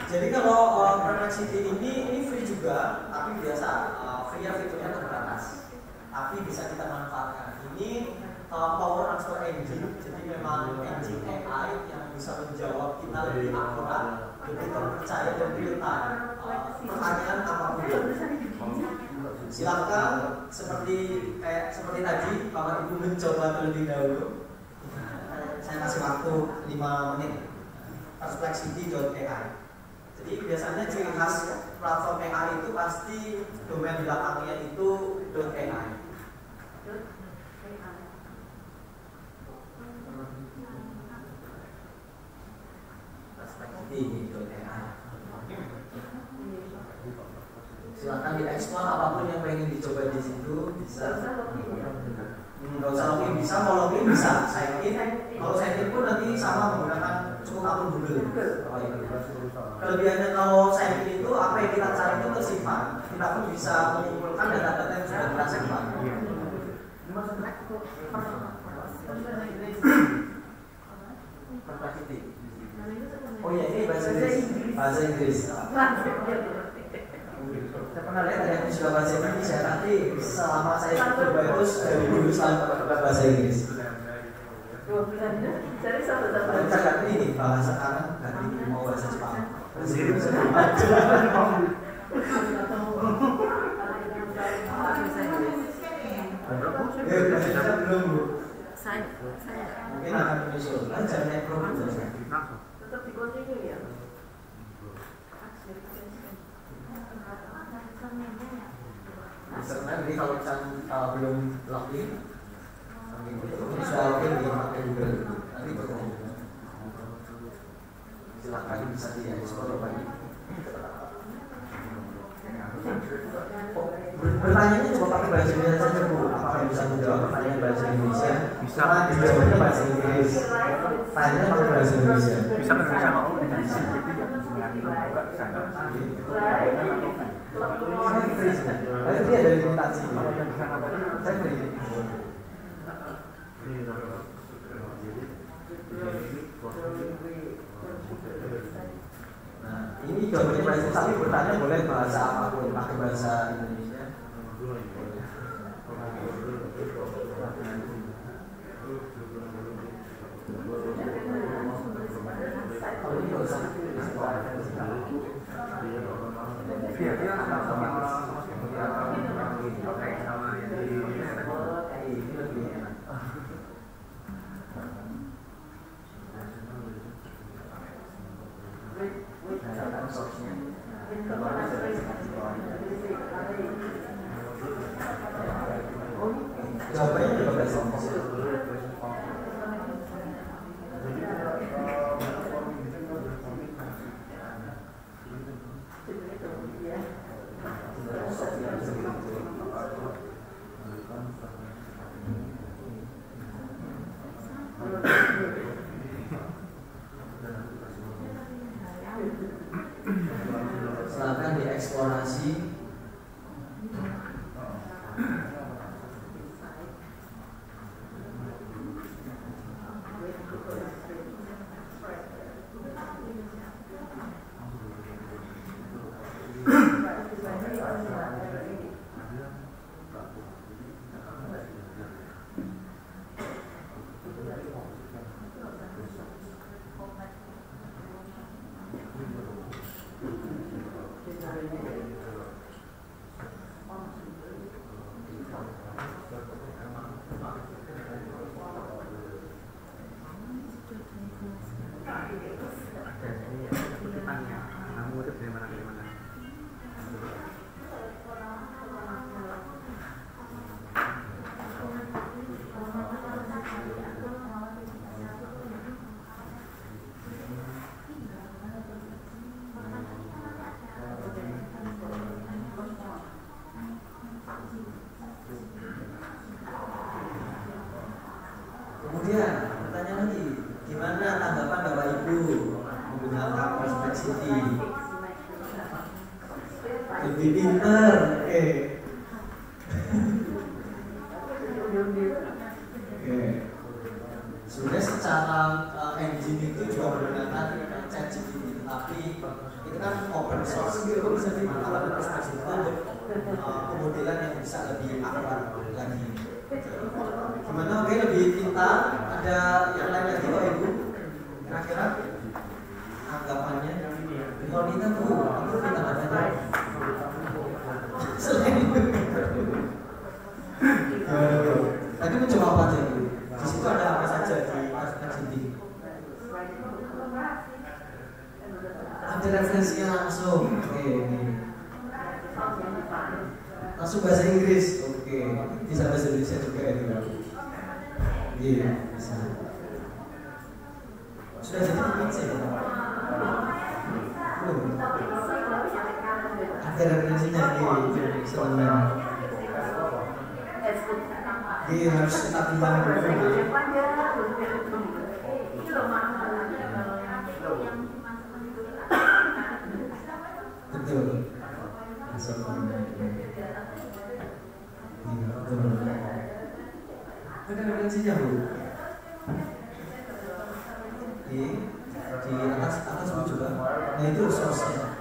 Jadi kalau Perplexity ini free juga, tapi biasa free fiturnya terbatas, tapi bisa kita manfaatkan. Ini power answer engine, jadi memang engine AI yang bisa menjawab kita lebih akurat, lebih terpercaya dan real time pertanyaan apapun. Silakan seperti tadi Bapak Ibu mencoba terlebih dahulu. Saya kasih waktu 5 menit. Perplexity.ai. Jadi biasanya ciri khas platform AI itu pasti domain belakangnya itu .ai. Perplexity.ai. Silakan dieksplor apapun yang pengen dicoba di situ bisa. Nggak usah login, bisa, mau login bisa. Sign in, kalau sign in pun nanti sama menggunakan cukup akun Google. Kelebihannya kalau sign in itu apa yang kita cari itu tersimpan. Kita pun bisa mengumpulkan data-data yang sudah kita simpan. Oh iya, ini bahasa Inggris. Bahasa Inggris. Saya pernah lihat ada yang sudah bahasa Indonesia, nanti selama saya coba itu dari dulu selalu pakai bahasa Inggris. Jadi sahabat-sahabat. Kita ganti ini bahasa sekarang ganti mau bahasa Jepang. Bahasa Inggris belum Bu. Saya Mungkin akan menyusul. Kan jangan naik pro dulu. Tetap dikunjungi ya. Jadi kalau belum login, bisa login di Google. Nanti silakan bisa diekspor lagi. Pertanyaannya coba pakai bahasa Indonesia saja Bu. Apakah bisa menjawab pertanyaan bahasa Indonesia? Bisa. Dijawabnya bahasa Inggris. Tanya pakai bahasa Indonesia. Bisa kan bisa kok. Tapi dia dari mutasi. Saya beri. Nah, ini jawabannya bahasa Inggris, tapi bertanya boleh bahasa apapun, pakai bahasa Indonesia. Kalau ini nggak usah. sama yang di ini lebih enak. Jawabannya juga bahasa Inggris. Silahkan dieksplorasi. Kemudian pertanyaan lagi, gimana tanggapan Bapak Ibu menggunakan perspektif lebih pintar? Oke. Sebenarnya secara engine itu juga menggunakan ChatGPT, tapi itu kan open source, itu bisa dimanfaatkan perspektif kemodelan yang bisa lebih akurat lagi. Gimana? Oke, lebih pintar. Ada yang lain lagi Bapak Ibu? Kira-kira anggapannya? Kalau kita tuh, itu pintar apa? Selain itu. Tadi mencoba apa aja Bu? Di situ ada apa saja di RCD? Ada referensinya langsung. Oke. Langsung bahasa Inggris. Oke. Bisa bahasa Indonesia juga ya Bu? Iya, bisa. Sudah jadi pizza ya? Ada referensinya di sebenarnya. Iya, harus kita timbang dulu. Betul. Ada referensinya Bu? Di atas Bu juga. Nah itu source-nya.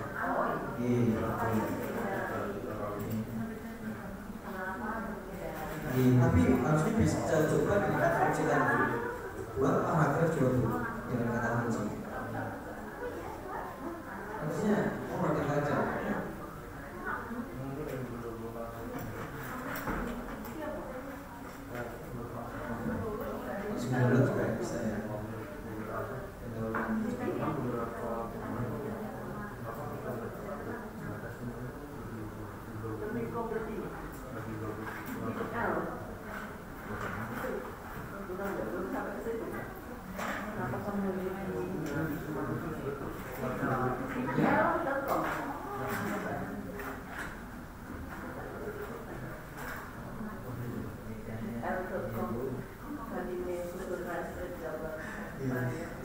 Tapi harusnya bisa coba dengan kata kunci lagi. Buat paragraf juga Bu dengan kata kunci. Harusnya pakai aja. Sebenarnya juga bisa ya.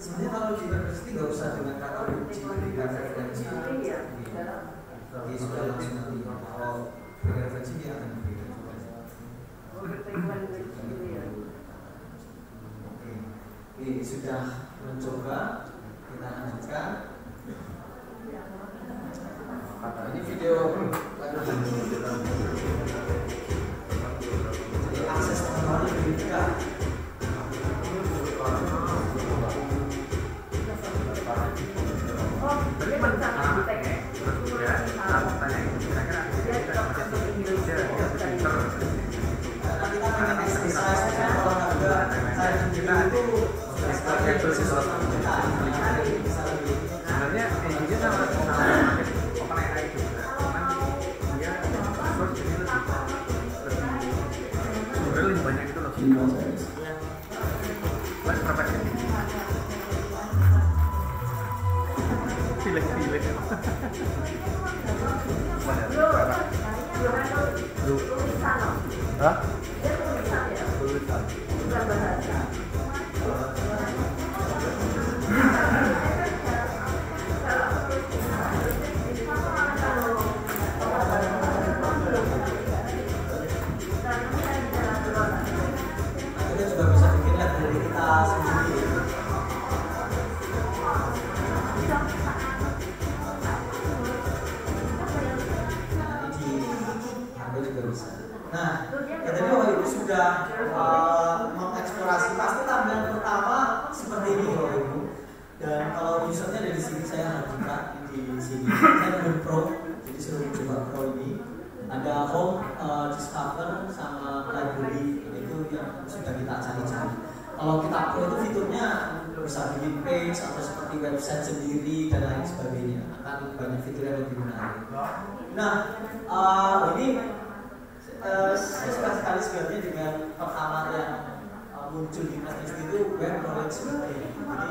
Sebenarnya kalau di university nggak usah dengan kata kunci berikan referensi, dia sudah langsung nanti kalau berikan referensi dia akan berikan. Oke, sudah mencoba, kita lanjutkan. Ini video jadi akses teknologi pendidikan. Gimana saya? yang Mas berapa sih? Pilih-pilih. Hah? Tulisan. Kita juga bisa bikin lab dari kita sendiri. Anda juga bisa. Nah, ya tadi Bapak Ibu sudah mengeksplorasi pasti tampilan pertama seperti ini Bapak Ibu. Dan kalau usernya dari sini saya hadirkan di sini. Saya belum Pro, jadi suruh coba Pro ini. Ada home, discover, sama library itu yang sudah kita cari-cari. Kalau kita Pro itu fiturnya bisa bikin page atau seperti website sendiri dan lain sebagainya. Akan banyak fitur yang lebih menarik. Nah, ini saya suka sekali sebenarnya dengan pertama yang muncul di Mas itu web knowledge seperti ini. Jadi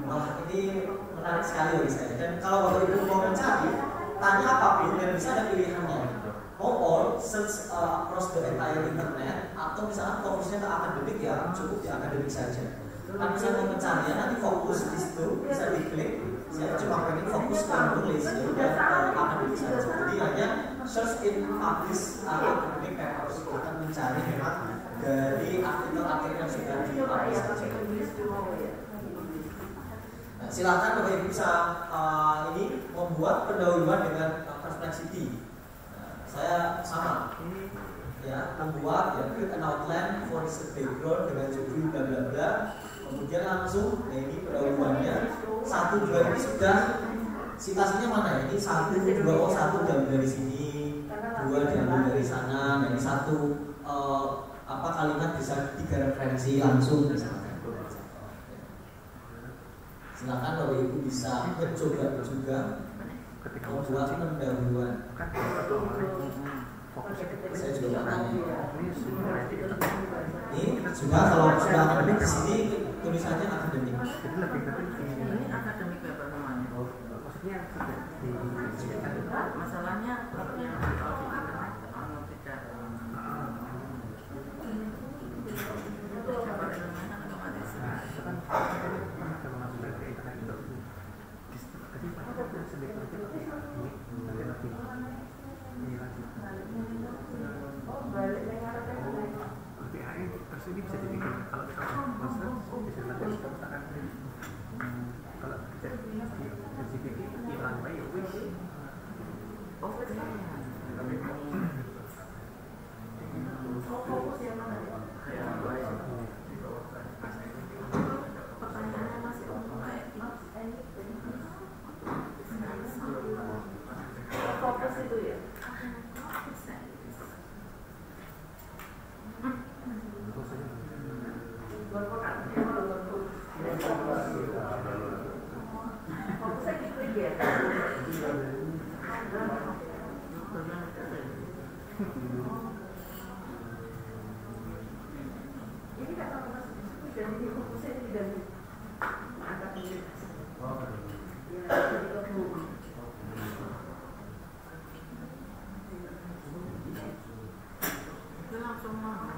wah ini menarik sekali bagi saya. Dan kalau Bapak Ibu mau mencari, tanya apapun dan bisa ada pilihannya. Mau all search across the entire internet atau misalnya fokusnya ke akademik ya cukup di akademik saja. Kan misalnya mau pencarian nanti fokus di situ bisa diklik. Saya cuma pengen fokus ke nulis ya udah akademik saja. Jadi hanya search in publish academic papers akan mencari memang dari artikel-artikel yang sudah dipublish saja. Nah, silakan Bapak Ibu bisa ini membuat pendahuluan dengan perplexity. Saya sama ya membuat ya create an outline for the background dengan judul bla bla bla, kemudian langsung ya ini pendahuluannya 1, 2 ini sudah citasinya mana ya, ini 1, 2, oh 1 diambil dari sini, 2 diambil dari sana, dan 1 kalimat bisa 3 referensi langsung misalkan. Silakan Bapak Ibu bisa coba juga membuat pendahuluan. Saya juga tanya. Ini juga kalau sudah akademik di sini tulisannya akademik. Jadi lebih ke ini akademik paper namanya. maksudnya sudah di Masalahnya kalau yang di internet kalau tidak siapa namanya otomatis. itu kan kalau masuk ke internet itu jadi pada sedikit nanti lebih ini lagi lebih HI terus ini bisa dibikin kalau kita proses bisa nanti misalkan kalau ChatGPT hilang baik ya wis Oke. Pertanyaannya masih umum kayak fokus itu ya. Fokusnya gitu ya. Ini kata Mas sudah difokusnya tidak angkat ini. Ya, itu langsung makan.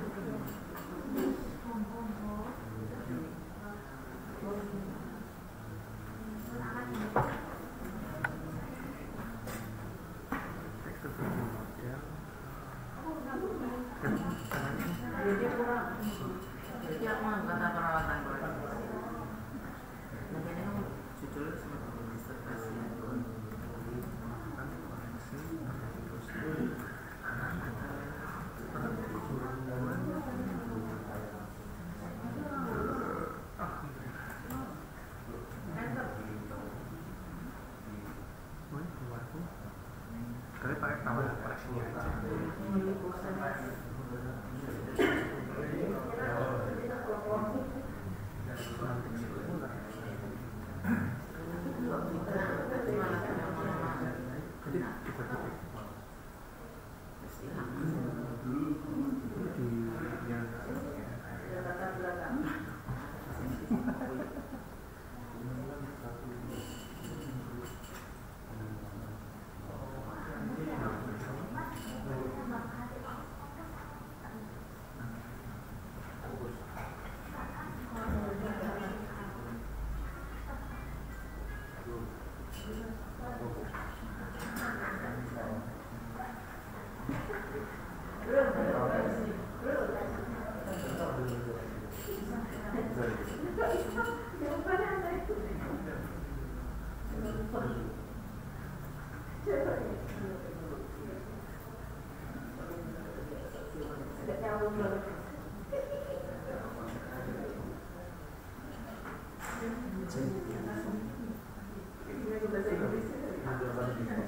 Jadi aku kata perawatan mungkin ini judulnya seperti disertasi tapi pakai kamera koleksinya aja.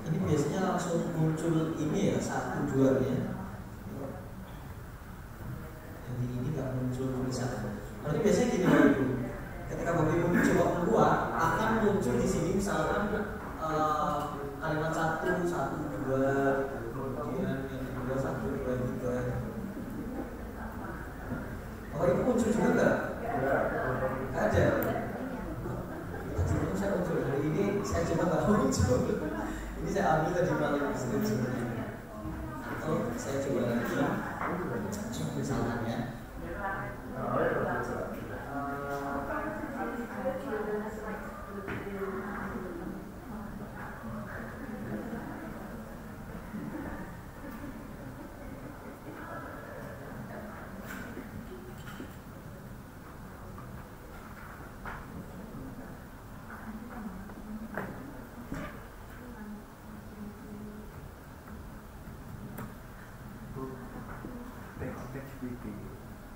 Ini biasanya langsung muncul ini ya, 1-2 ya. Jadi ini nggak muncul tulisan. Berarti biasanya gini Bapak Ibu, ketika Bapak Ibu mencoba keluar akan muncul di sini misalkan kalimat 1, 2, kemudian yang kedua 1, 2, 3. Bapak Ibu muncul juga nggak? Nggak ada. Tadi saya muncul, hari ini saya coba nggak muncul. Ini saya ambil tadi malam sebenarnya. Atau saya coba lagi, misalkan ya.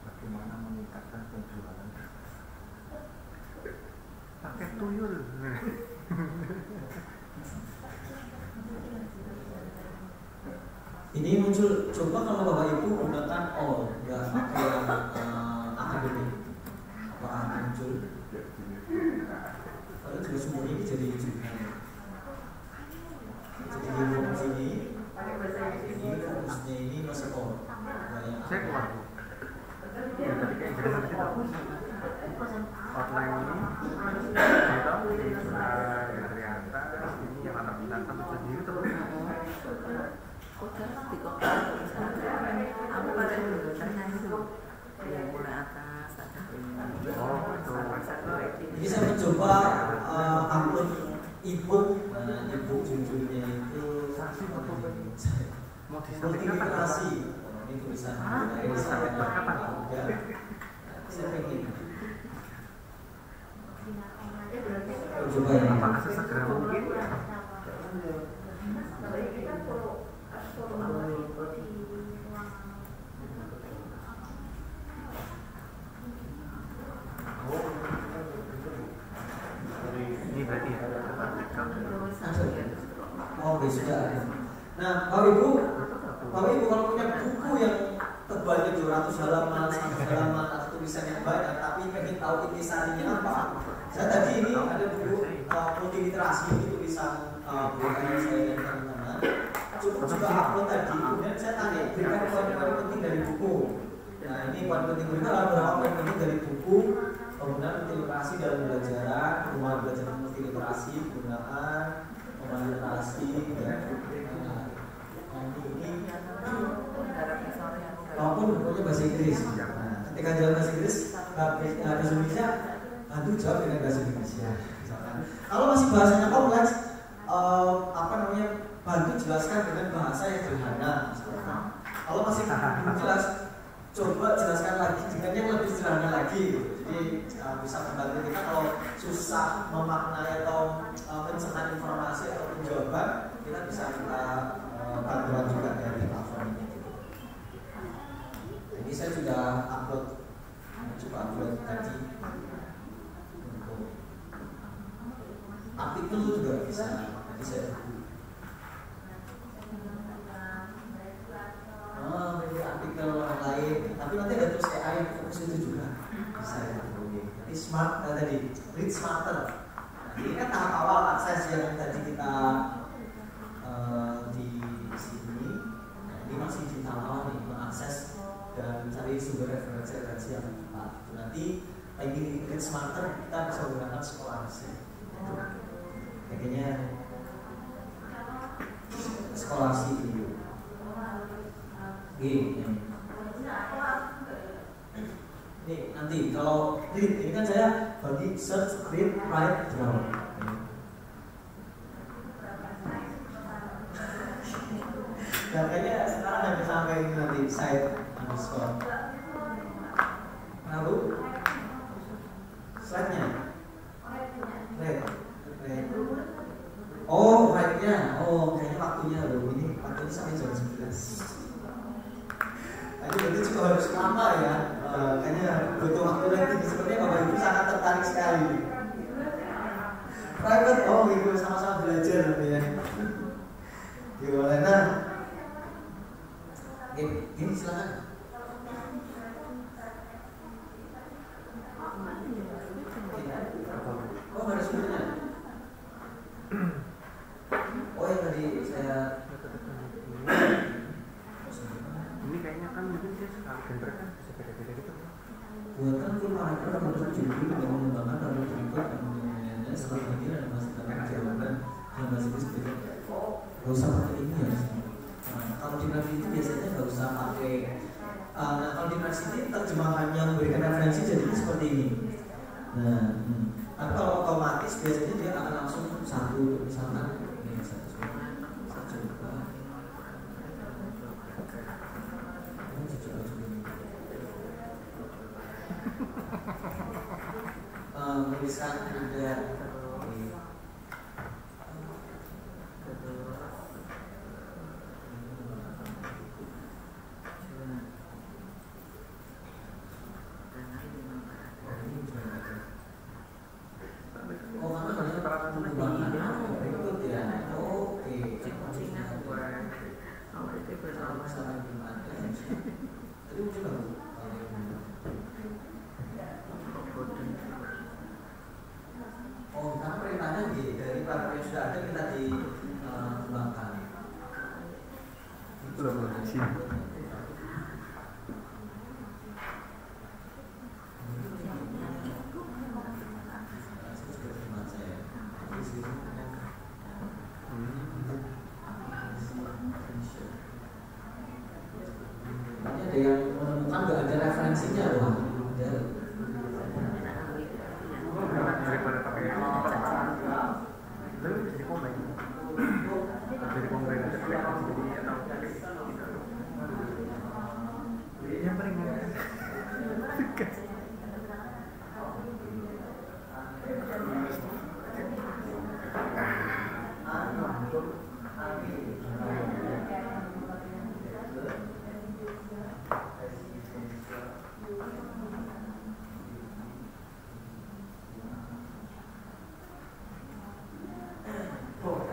Bagaimana meningkatkan penjualan pakai tuyul. Ini muncul, coba kalau Bapak Ibu gunakan nggak pakai yang akademik, apakah muncul? Kalau juga sumber ini jadi di sini, ini fokusnya ini masih Saya keluar Bu. Ya, tadi kayak jelas kita outline ini kita dari atas ini yang anak binatang sendiri terus di kota aku pada dulu nyanyi dulu yang mulai atas ada ini saya mencoba upload ebook. Ebook judulnya itu multipliterasi. Ini tulisan dari saya kapan? Saya pengen coba ya. Apakah sesegera mungkin? Ini berarti ya. Oh, sudah ada. Nah, Bapak Ibu kalau punya buku yang tebalnya 200 halaman, 100 halaman atau tulisan yang banyak, tapi pengen tahu intisarinya apa? Saya tadi ini ada buku multiliterasi, ini tulisan bukan saya dan teman-teman. Cukup juga upload tadi, kemudian saya tanya berikan poin-poin penting dari buku. Nah, ini poin penting berikut adalah beberapa poin penting dari buku penggunaan multiliterasi dalam pembelajaran, rumah belajar multiliterasi, penggunaan literasi dan ini maupun bukunya bahasa Inggris. Nah, ketika jawab bahasa Inggris, bahasa Indonesia bantu jawab dengan bahasa Indonesia. Kalau masih bahasanya kompleks, bantu jelaskan dengan bahasa yang sederhana. Kalau masih belum jelas, coba jelaskan lagi dengan yang lebih sederhana lagi. Jadi bisa membantu kita kalau susah memaknai atau mencerna informasi atau jawaban, kita bisa minta bantuan juga dari platform ini. Jadi saya sudah coba upload tadi untuk artikel juga bisa. Nanti saya artikel lain, tapi nanti ada terus AI yang fokus itu juga bisa ya. Jadi smart tadi, read smarter. Nah, ini kan tahap awal akses yang tadi kita di sini. Nah, ini masih di tahap awal nih, mengakses dan cari sumber referensi yang tepat. Nanti lagi read smarter kita bisa menggunakan Scholarly. Kayaknya Scholarly ini. Ini nanti kalau read ini kan saya bagi search, read, write, draw. Dan kayaknya sekarang hanya sampai nanti side underscore. Nah bu, slide-nya, right. Oh, right-nya, kayaknya waktunya loh. Ini waktunya sampai jam 11. Tadi berarti juga harus lama ya. Kayaknya butuh waktu lagi. Sepertinya Bapak Ibu sangat tertarik sekali. Private, gitu, sama-sama belajar nanti ya. Gimana? Nah, ini silakan. Oh, ada sumbernya. Oh, yang tadi saya. Ini kayaknya kan mungkin dia sekali genre kan bisa beda-beda gitu. Buatkan full paragraf untuk judul dan mengembangkan lalu berikut dan mengenainya selama ini dan masih dalam jawaban yang masih seperti gak usah pakai ini ya. Kalau di Nabi itu biasanya gak usah pakai. Kalau di Nabi ini terjemahannya memberikan referensi jadinya seperti ini. Nah, tapi kalau otomatis biasanya dia akan langsung satu misalkan ini saya coba. Menuliskan ada karena perintahnya dari paragraf yang sudah ada kita dikembangkan. Belum sih. Ada yang menemukan nggak ada referensinya loh. Daripada pakai lalu jadi komen aja jadi atau yang paling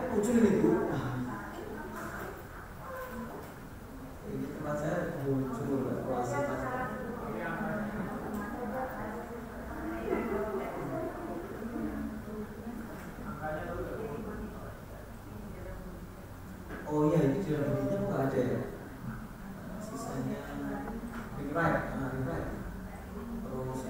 muncul ini bu, ini tempat saya muncul wasit. Oh iya, ini di dalam videonya nggak ada ya. Sisanya rewrite, terus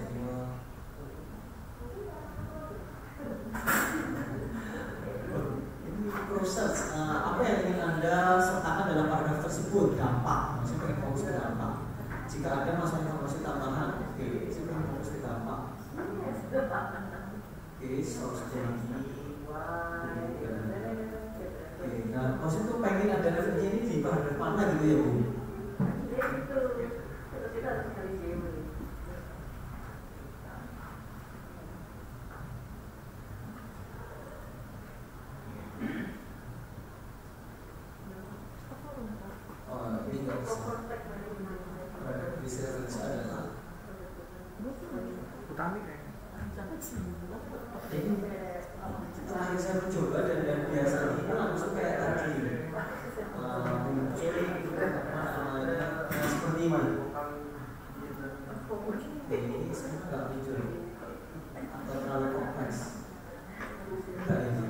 proses apa yang ingin Anda sertakan dalam paragraf tersebut, dampak, masih pengen fokus ke dampak. Jika ada masalah informasi tambahan, oke, saya pengen fokus ke dampak. Oke, source jadi. Nah, maksud itu pengen ada referensi ini di paragraf mana gitu ya Bu? Ini nggak bisa referensi adalah utami kayaknya. Jadi terakhir saya mencoba dan biasanya ini langsung kayak tadi muncul seperti mana? Ini sekarang nggak muncul atau terlalu kompleks. Enggak ini.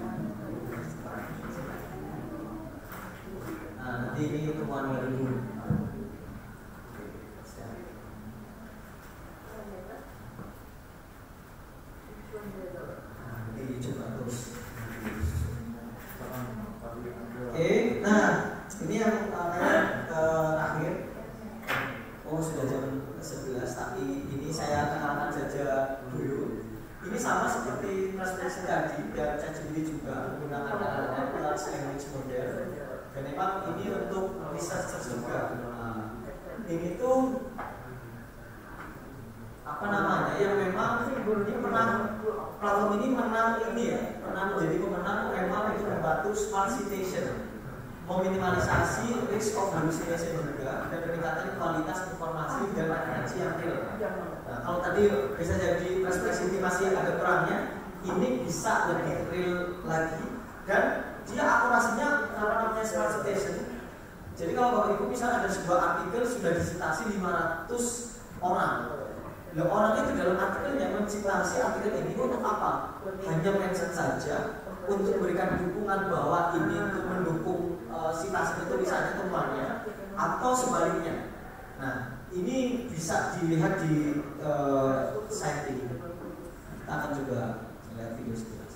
Nanti ini temuan baru dulu. Coba terus. Oke, nah ini yang terakhir. Oh sudah jam 11, tapi ini saya kenalkan saja dulu. Ini sama seperti translation tadi dan ChatGPT juga menggunakan large language model. Dan memang ini untuk bisa ini tuh apa namanya yang memang ini platform ini menang ini ya, pernah menjadi pemenang memang itu membantu smart citation, meminimalisasi risk of hallucination juga dan peningkatan kualitas informasi dan referensi yang real. Nah, kalau tadi bisa jadi ekspresi masih agak kurangnya, ini bisa lebih real lagi dan dia akurasinya apa namanya smart citation. Jadi kalau Bapak Ibu misalnya ada sebuah artikel sudah disitasi 500 orang. Nah, orang itu dalam artikelnya mencitasi artikel ini untuk apa? Hanya mention saja untuk memberikan dukungan bahwa ini untuk mendukung citasi tulisannya temannya atau sebaliknya. Nah, ini bisa dilihat di site ini. Kita akan juga lihat video sekilas.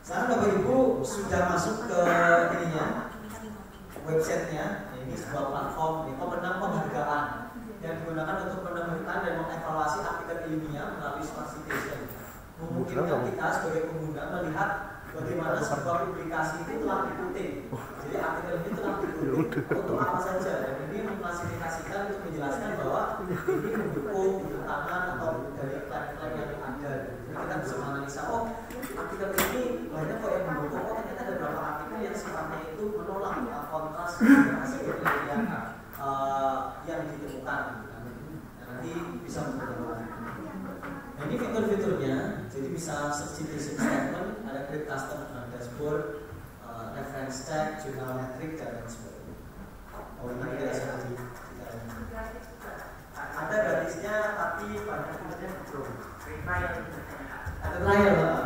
Sekarang Bapak Ibu sudah masuk ke ininya, websitenya. Ini sebuah platform ini pemenang penghargaan yang digunakan untuk menemukan dan mengevaluasi artikel ilmiah melalui smart citation. Memungkinkan kita sebagai pengguna melihat bagaimana sebuah publikasi itu telah dikutip. Jadi artikel ini telah dikutip untuk apa saja, dan ini mengklasifikasikan untuk menjelaskan bahwa ini mendukung tantangan atau dari klaim-klaim yang ada. Jadi kita bisa menganalisa, oh artikel ini banyak kok yang mendukung, oh ternyata ada beberapa artikel yang sifatnya itu menolak kontras dengan hasil penelitian yang ditemukan. Nanti bisa menggunakan. Nah, ini fitur-fiturnya, jadi bisa search citation statement, ada create custom dashboard, reference check, journal metric, dan lain sebagainya. Oh ini tidak seperti ada gratisnya, tapi pada fiturnya belum. Ada trial lah.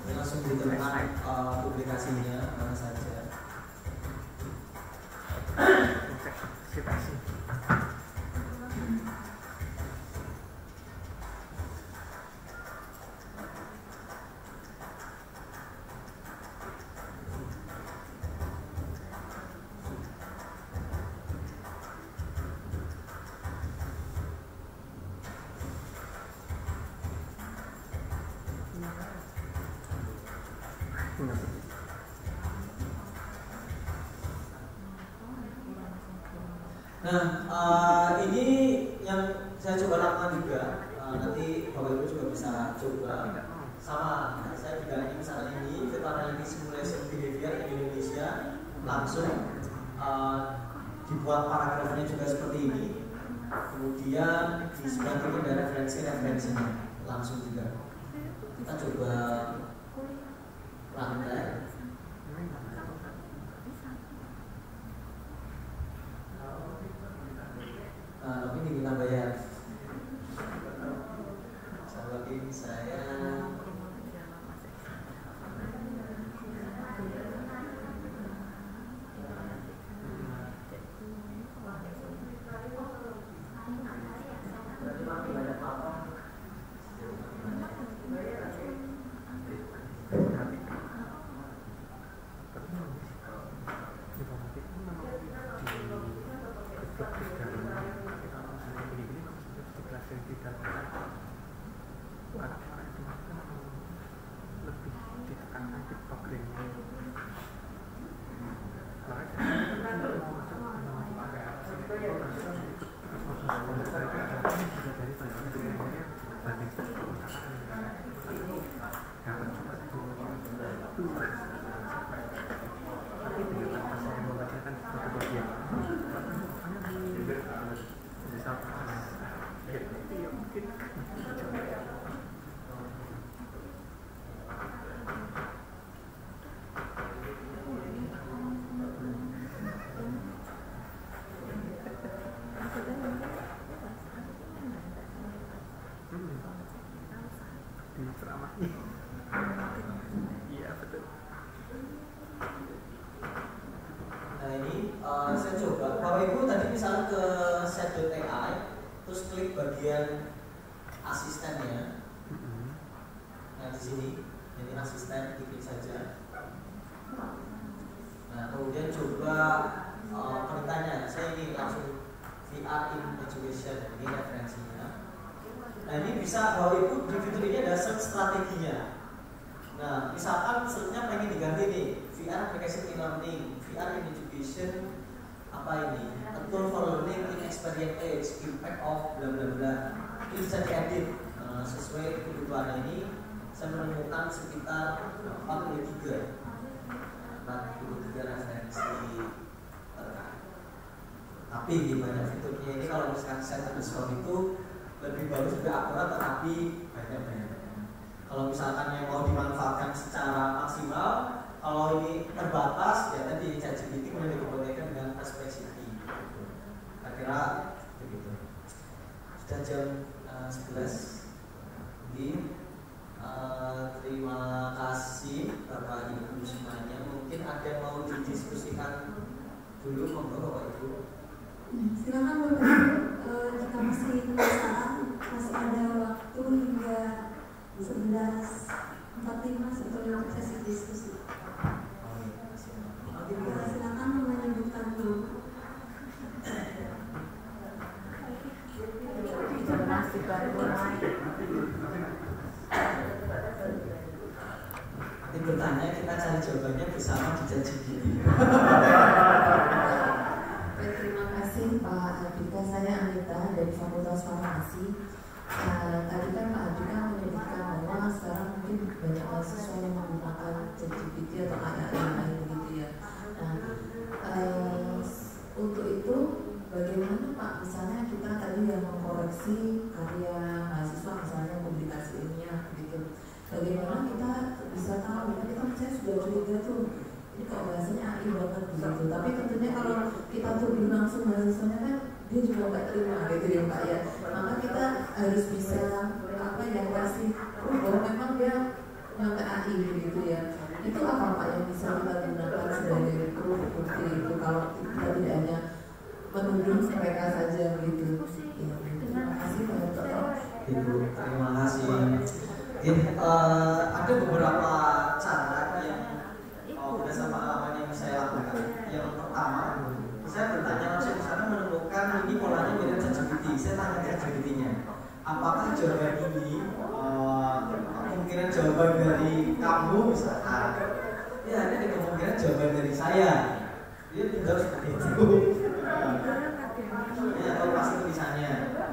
Langsung ditemukan publikasinya mana saja. Nah, ini yang saya coba lakukan juga. Nanti Bapak Ibu juga bisa coba sama. Saya juga ini misalnya ini Fit Analysis Simulation Behavior in Indonesia langsung dibuat paragrafnya juga seperti ini. Kemudian di sebelah kiri ada referensinya langsung juga. Kita coba lantai. Tapi diminta bayar. Sama ini saya. Iya betul. Nah ini saya coba. Bapak Ibu tadi misalnya ke set.ai, terus klik bagian asistennya. Nah di sini, ini asisten, klik saja. Nah kemudian coba perintahnya. Saya ini langsung VR in Education, ini referensinya. Nah ini bisa Bapak Ibu di fitur ini ada search strateginya. Nah misalkan searchnya pengen diganti nih, VR application in learning, VR in education, apa ini? A tool for learning in experience age, impact of bla bla bla. Ini bisa diedit sesuai kebutuhan ini. Saya menemukan sekitar 43 referensi. Tapi di banyak fiturnya ini kalau misalkan set underscore itu lebih bagus, lebih akurat, tetapi banyak. Kalau misalkan yang mau dimanfaatkan secara maksimal, kalau ini terbatas, ya tadi ChatGPT kemudian dikomodasikan dengan perspektif. Kira-kira begitu. Sudah jam 11. Jadi terima kasih Bapak Ibu semuanya. Mungkin ada yang mau didiskusikan dulu, monggo Bapak Ibu. Silakan Bapak Ibu, jika masih penasaran, masih ada waktu hingga 11.45 sebelum sesi diskusi. Silakan menyebutkan dulu. Nanti bertanya, kita cari jawabannya bersama di ChatGPT. Terima kasih Pak Adika. Saya Anita dari Fakultas Farmasi. Tadi kan Pak Adika menyebutkan bahwa sekarang mungkin banyak mahasiswa yang menggunakan ChatGPT atau AI yang lain begitu ya. Nah, untuk itu bagaimana Pak? Misalnya kita tadi yang mengkoreksi karya mahasiswa, misalnya publikasi ilmiah begitu. Bagaimana kita bisa tahu? Kita saya sudah curiga tuh. Ini kok bahasanya AI banget begitu. Tapi tentunya kalau kita tuh langsung mahasiswanya kan dia juga nggak terima gitu ya Pak ya. Maka kita harus bisa apa yang kasih bahwa memang dia nyampe AI begitu ya. Itu apa Pak yang bisa kita gunakan sebagai proof bukti itu kalau kita tidak hanya menuduh mereka saja begitu. Ya, terima kasih Pak Toto. Ibu, terima kasih. Ada beberapa cara yang berdasarkan pengalaman yang saya lakukan. Yang pertama, saya bertanya langsung sana menemukan ini polanya mirip ChatGPT. Saya tanya ke ChatGPT-nya, apakah jawaban ini kemungkinan jawaban dari kamu misalkan? Ya ada kemungkinan jawaban dari saya. Dia tinggal seperti itu. atau pasti tulisannya.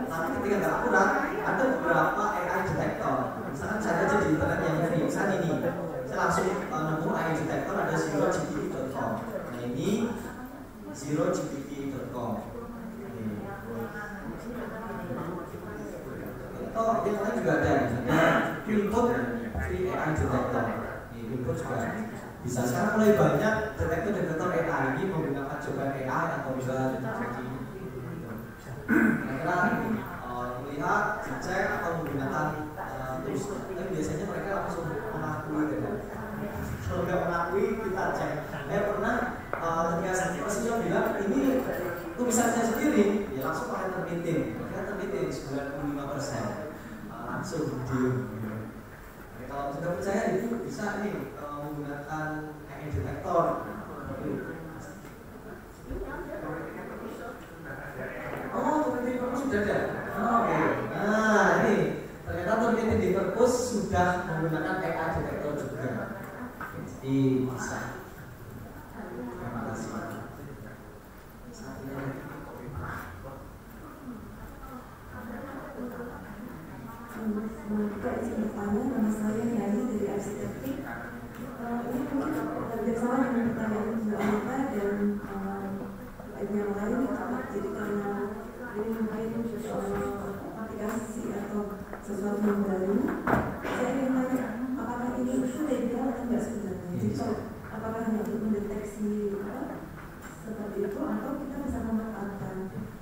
Tapi ketika nggak akurat, ada beberapa AI detector. Misalkan saya aja di internet yang free, misalnya ini, saya langsung nemu AI detector ada zerogpt.com. Nah ini zerogpt.com. Atau yang lain juga ada, misalnya Input Free AI Detector. Ini Input juga bisa. Sekarang mulai banyak detektor AI ini menggunakan coba AI atau bisa deteksi. Kira-kira melihat, dicek atau menggunakan tools. Tapi biasanya mereka langsung mengakui kan. Kalau nggak mengakui kita cek. Pernah ketika presiden bilang ini tulisan saya sendiri, ya langsung pakai termitin. Pakai termitin 95%. Langsung diem. Kalau sudah percaya itu bisa nih menggunakan AI detector. Oh, termitin perpus sudah ada. Oke. Nah ini ternyata termitin di perpus sudah menggunakan AI detector juga. Jadi bisa. Terima kasih. Kak izin bertanya, nama saya Yani dari arsitektur. Ini mungkin hampir sama dengan pertanyaan Mbak Anita dan yang lain itu Pak. Jadi karena ini mungkin aplikasi atau sesuatu yang baru, saya ingin tanya apakah ini sudah ideal atau enggak sebenarnya? Jadi apakah hanya untuk mendeteksi seperti itu atau kita bisa memanfaatkan?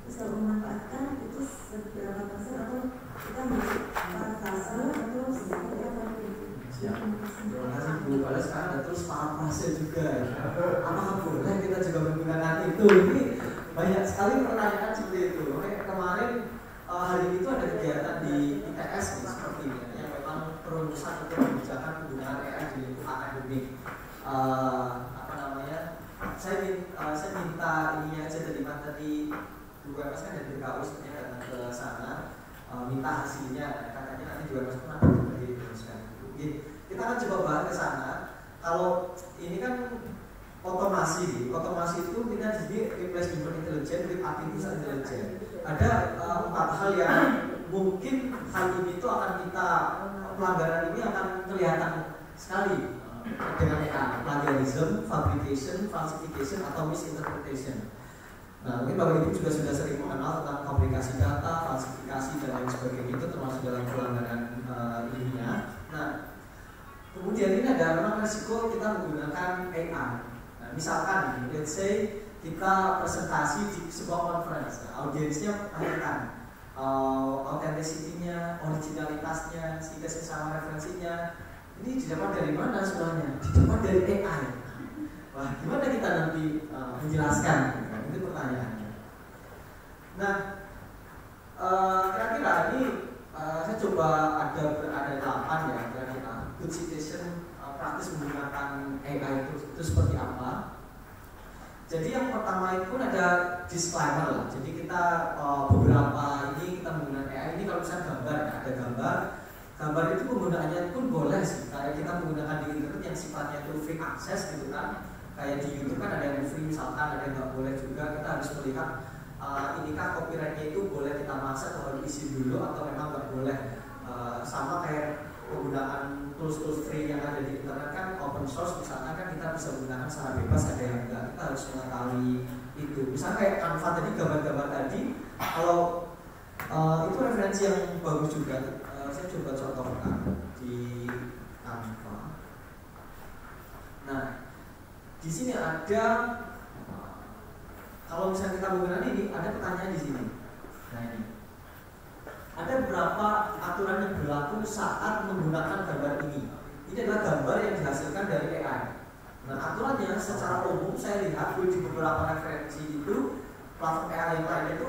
Terus kalau memanfaatkan itu seberapa persen atau kita masuk parafase atau seperti apa? Terima kasih Bu. Padahal sekarang ada terus parafase juga. Apakah boleh kita juga menggunakan itu? Ini banyak sekali pertanyaan seperti itu. Kemarin hari itu ada kegiatan di ITS seperti ini yang memang perumusan untuk kebijakan penggunaan AI di lingkup akademik. Apa namanya? Saya minta ini aja dari materi UMS kan dari BKU sebenarnya datang ke sana minta hasilnya. Katanya nanti UMS pun akan diteruskan. Kita akan coba bahas ke sana. Kalau ini kan otomasi itu kita jadi replace human intelligence with artificial intelligence. Ada 4 hal yang mungkin hal ini itu akan kita pelanggaran ini akan kelihatan sekali dengan AI, plagiarism, fabrication, falsification atau misinterpretation. Nah, mungkin Bapak Ibu juga sudah sering mengenal tentang fabrikasi data, falsifikasi dan lain sebagainya itu termasuk dalam pelanggaran ilmiah. Nah, kemudian ini ada memang resiko kita menggunakan AI. Nah, misalkan, let's say kita presentasi di sebuah conference, audiensnya tanyakan authenticity-nya, originalitasnya, sintesis sama referensinya. Ini didapat dari mana semuanya? Didapat dari AI. Wah, gimana kita nanti menjelaskan? Itu pertanyaannya. Nah, kira-kira ini saya coba ada 8 ya kira-kira good citation praktis menggunakan AI itu seperti apa. Jadi yang pertama itu ada disclaimer lah. Jadi kita beberapa ini kita menggunakan AI ini kalau misalnya gambar ya, ada gambar itu penggunaannya pun boleh sih. Kayak kita menggunakan di internet yang sifatnya itu free access gitu kan. Kayak di YouTube kan ada yang free misalkan, ada yang nggak boleh juga. Kita harus melihat inikah copyrightnya itu boleh kita maksa atau diisi dulu atau memang nggak boleh. Sama kayak penggunaan tools free yang ada di internet kan open source misalnya kan kita bisa menggunakan secara bebas, ada yang enggak. Kita harus mengetahui itu. Misalnya kayak Canva tadi, gambar-gambar tadi, kalau itu referensi yang bagus juga. Saya coba contohkan di Canva. Nah, di sini ada kalau misalnya kita menggunakan ini ada pertanyaan di sini. Nah ini ada beberapa aturan yang berlaku saat menggunakan gambar ini. Ini adalah gambar yang dihasilkan dari AI. Nah aturannya secara umum saya lihat di beberapa referensi itu platform AI yang lain itu